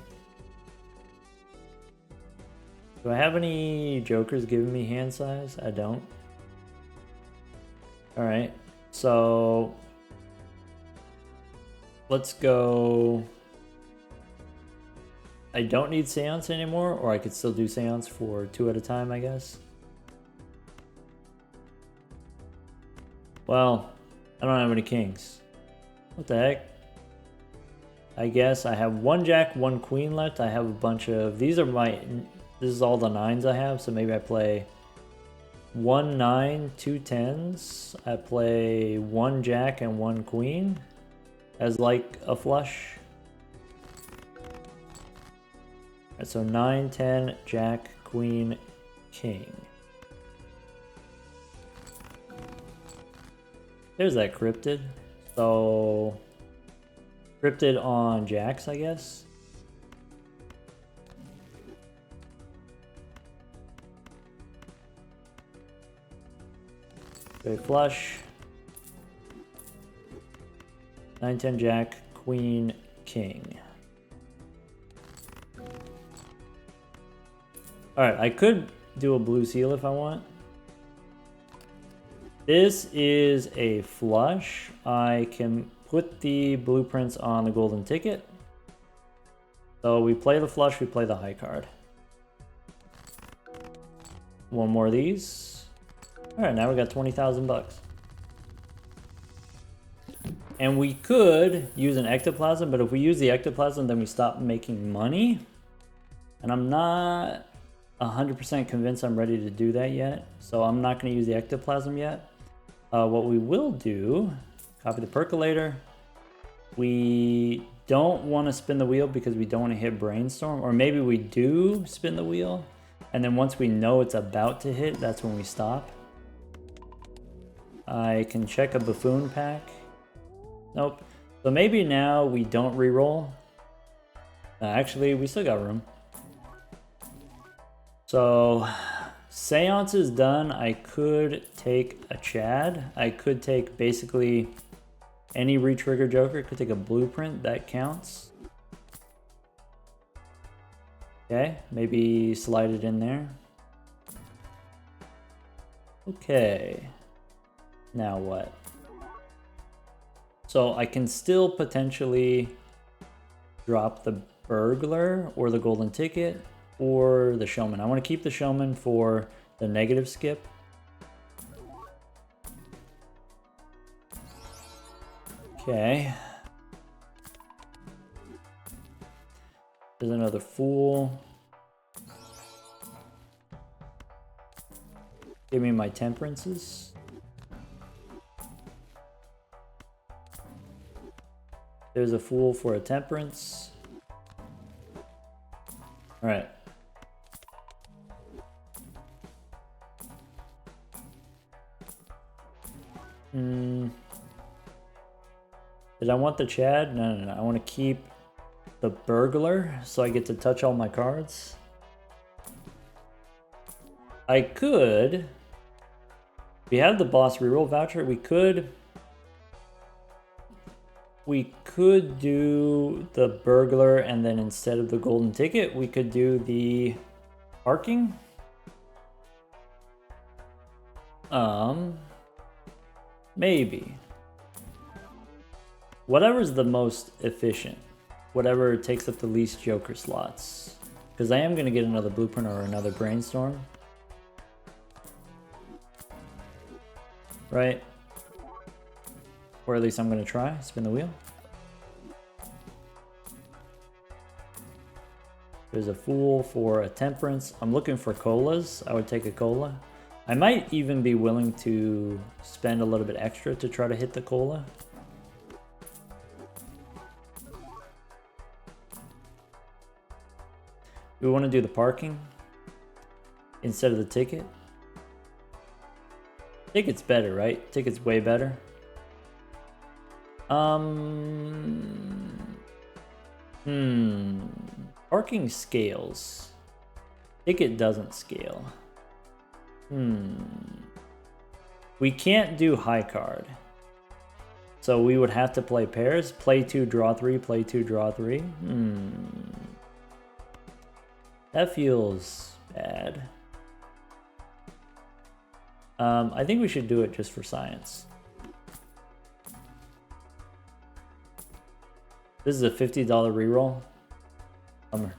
Do I have any jokers giving me hand size? I don't. Alright, so let's go. I don't need seance anymore, or I could still do seance for 2 at a time, I guess. Well, I don't have any kings. What the heck? I guess I have 1 jack, 1 queen left. I have a bunch of, these are my, this is all the 9s I have, so maybe I play 1 9, 2 10s. I play 1 jack and 1 queen as like a flush. Alright, so 9, 10, jack, queen, king. There's that cryptid. So cryptid on jacks, I guess. Okay, flush. 9, 10, jack, queen, king. Alright, I could do a blue seal if I want. This is a flush. I can put the blueprints on the golden ticket. So we play the flush, we play the high card. 1 more of these. Alright, now we got 20,000 bucks. And we could use an ectoplasm, but if we use the ectoplasm, then we stop making money. And I'm not 100% convinced I'm ready to do that yet. So I'm not going to use the ectoplasm yet. What we will do, copy the percolator. We don't want to spin the wheel because we don't want to hit brainstorm. Or maybe we do spin the wheel. And then once we know it's about to hit, that's when we stop. I can check a buffoon pack. Nope. So maybe now we don't reroll. Actually, we still got room. So seance is done. I could take a Chad. I could take basically any retrigger joker. Could take a blueprint. That counts. Okay, maybe slide it in there. Okay. Now what? So I can still potentially drop the burglar or the golden ticket or the showman. I want to keep the showman for the negative skip. Okay. There's another fool. Give me my temperances. There's a fool for a temperance. All right. Did I want the Chad? No. I want to keep the burglar so I get to touch all my cards. I could. We have the boss reroll voucher. We could do the burglar, and then instead of the golden ticket, we could do the parking. Maybe. Whatever's the most efficient. Whatever takes up the least joker slots. Because I am going to get another blueprint or another brainstorm. Right? Or at least I'm going to try. Spin the wheel. There's a fool for a temperance. I'm looking for colas. I would take a cola. I might even be willing to spend a little bit extra to try to hit the cola. We want to do the parking instead of the ticket. Ticket's better, right? Ticket's way better. Parking scales. Ticket doesn't scale. We can't do high card. So we would have to play pairs. Play 2, draw 3, play 2, draw 3. That feels bad. I think we should do it just for science. This is a $50 reroll. Bummer.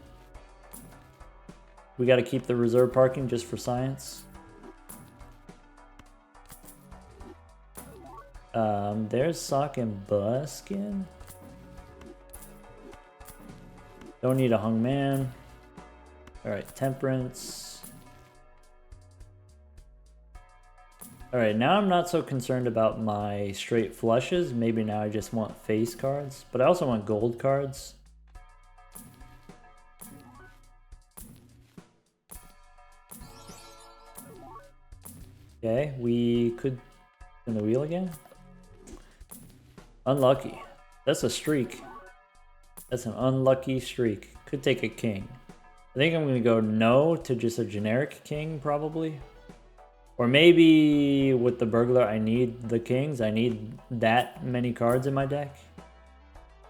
We got to keep the reserve parking just for science. There's Sock and Buskin. Don't need a hung man. Alright, temperance. Alright, now I'm not so concerned about my straight flushes. Maybe now I just want face cards. But I also want gold cards. Okay, we could spin the wheel again. Unlucky. That's a streak. That's an unlucky streak. Could take a king. I think I'm going to go no to just a generic king, probably. Or maybe with the burglar, I need the kings. I need that many cards in my deck.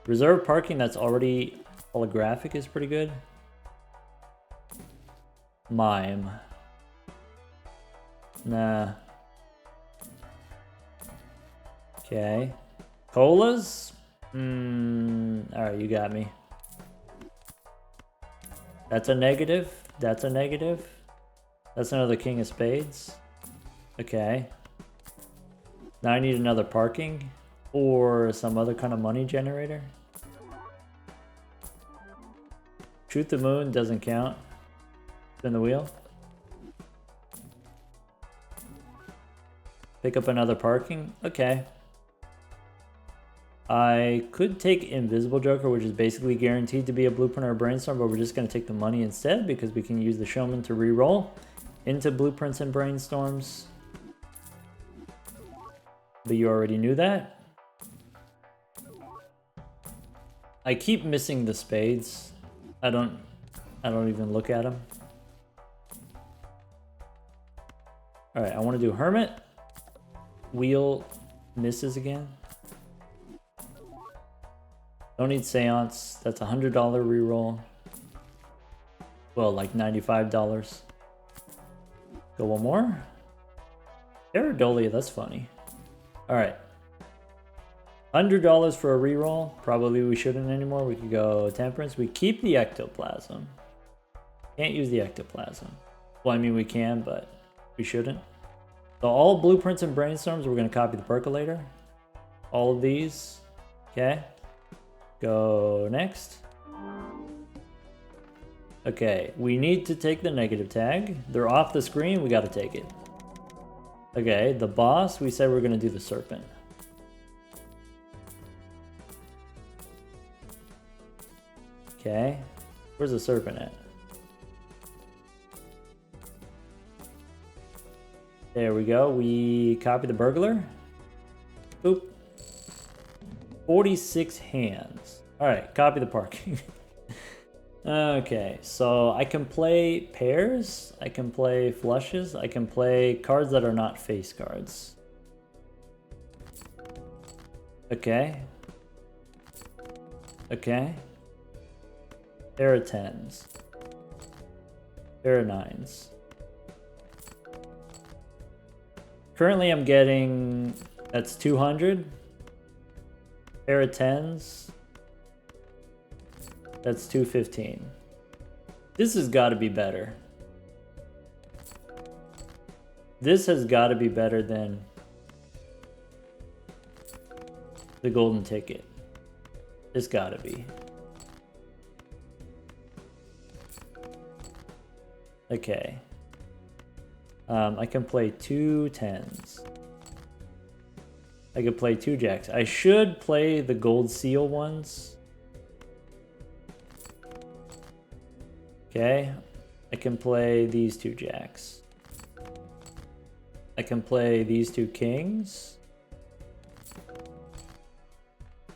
Reserve parking that's already holographic is pretty good. Mime. Nah. Okay. Colas? Alright, you got me. That's a negative. That's a negative. That's another king of spades. Okay. Now I need another parking. Or some other kind of money generator. Shoot the moon doesn't count. Spin the wheel. Pick up another parking. Okay. I could take Invisible Joker, which is basically guaranteed to be a Blueprint or a Brainstorm, but we're just going to take the money instead because we can use the Showman to re-roll into Blueprints and Brainstorms. But you already knew that. I keep missing the spades. I don't even look at them. All right, I want to do Hermit. Wheel misses again. Don't need Seance. That's a $100 reroll. Well, like $95. Go one more. Paradolia, that's funny. Alright. $100 for a reroll. Probably we shouldn't anymore. We could go Temperance. We keep the Ectoplasm. Can't use the Ectoplasm. Well, I mean we can, but we shouldn't. So all Blueprints and Brainstorms, we're going to copy the Percolator. All of these. Okay. Go next. Okay, we need to take the negative tag. They're off the screen, we got to take it. Okay, the boss, we said we're going to do the serpent. Okay, where's the serpent at? There we go. We copy the burglar. Oop. 46 hands. Alright, copy the parking. Okay, so I can play pairs. I can play flushes. I can play cards that are not face cards. Okay. Okay. Pair of 10s. Pair of 9s. Currently I'm getting, that's 200. Pair of 10s. That's 215. This has got to be better. This has got to be better than the golden ticket. It's got to be. Okay. I can play 2 10s. I could play 2 jacks. I should play the gold seal ones. Okay. I can play these 2 jacks. I can play these 2 kings.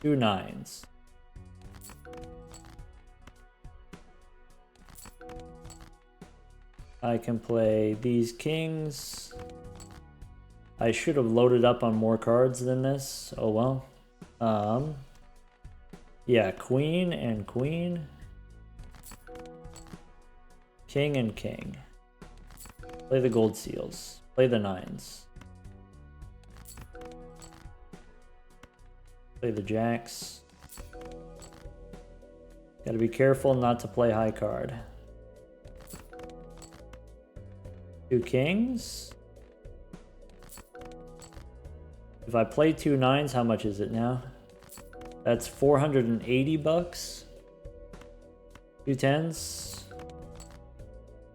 2 9s. I can play these kings. I should have loaded up on more cards than this. Oh well. Yeah, queen and queen. King and king. Play the gold seals. Play the 9s. Play the jacks. Gotta be careful not to play high card. 2 kings. If I play 2 9s, how much is it now? That's 480 bucks. 2 10s.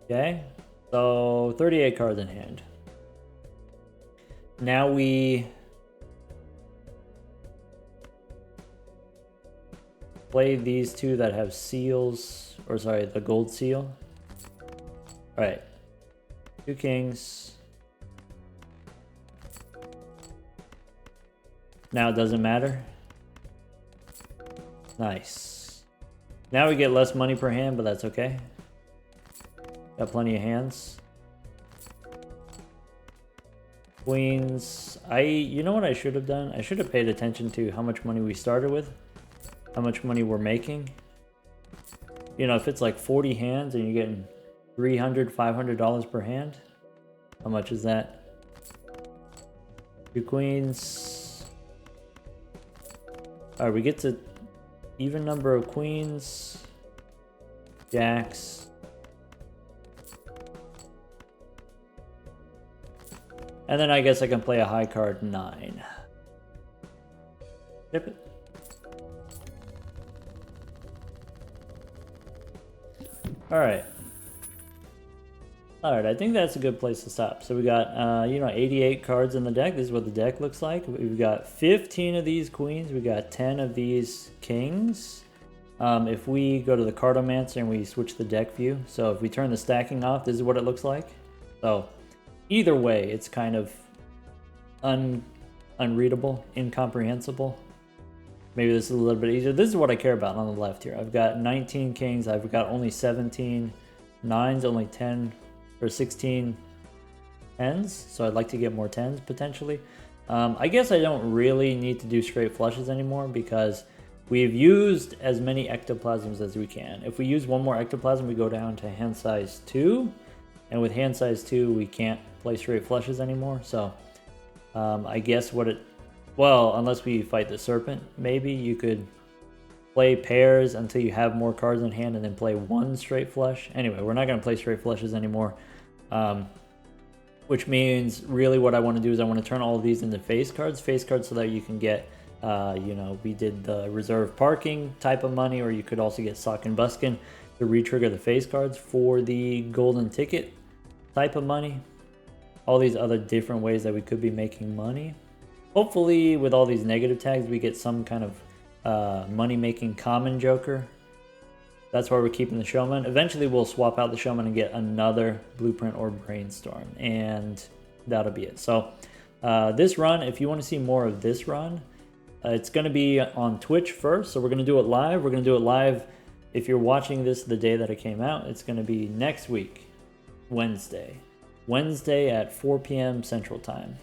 Okay, so 38 cards in hand. Now we play these two that have seals, or sorry, the gold seal. All right, 2 kings. Now it doesn't matter. Nice. Now we get less money per hand, but that's okay. Got plenty of hands. Queens. You know what I should have done? I should have paid attention to how much money we started with, how much money we're making. You know, if it's like 40 hands and you're getting $300, $500 per hand, how much is that? 2 queens. All right, we get to even number of queens, jacks. And then I guess I can play a high card 9. Tip it. Alright. Alright, I think that's a good place to stop. So we got, you know, 88 cards in the deck. This is what the deck looks like. We've got 15 of these queens. We got 10 of these kings. If we go to the Cartomancer and we switch the deck view, so if we turn the stacking off, this is what it looks like. So either way, it's kind of unreadable, incomprehensible. Maybe this is a little bit easier. This is what I care about on the left here. I've got 19 kings. I've got only 17 nines, only 10 or 16 10s. So I'd like to get more 10s potentially. I guess I don't really need to do straight flushes anymore because we've used as many ectoplasms as we can. If we use one more ectoplasm, we go down to hand size 2. And with hand size 2, we can't play straight flushes anymore. So I guess well, unless we fight the serpent, maybe you could play pairs until you have more cards in hand and then play one straight flush. Anyway, we're not going to play straight flushes anymore. Which means really what I want to do is I want to turn all of these into face cards so that you can get, you know, we did the reserve parking type of money, or you could also get sock and buskin to re-trigger the face cards for the golden ticket type of money. All these other different ways that we could be making money. Hopefully with all these negative tags we get some kind of money making common joker. That's why we're keeping the showman. Eventually we'll swap out the showman and get another blueprint or brainstorm, and that'll be it. So this run, if you want to see more of this run, it's going to be on Twitch first. So we're going to do it live. We're going to do it live. If you're watching this the day that it came out, it's going to be next week, Wednesday at 4 p.m. Central Time.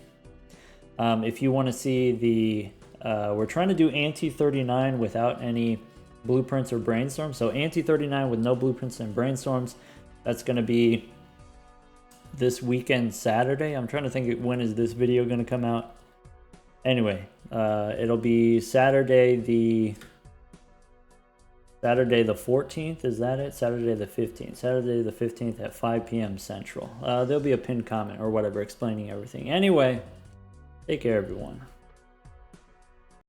If you want to see the, we're trying to do Ante 39 without any blueprints or brainstorms. So Ante 39 with no blueprints and brainstorms. That's going to be this weekend, Saturday. I'm trying to think, when is this video going to come out? Anyway, it'll be Saturday the 14th, is that it? Saturday the 15th. Saturday the 15th at 5 p.m. Central. There'll be a pinned comment or whatever explaining everything. Anyway, take care, everyone.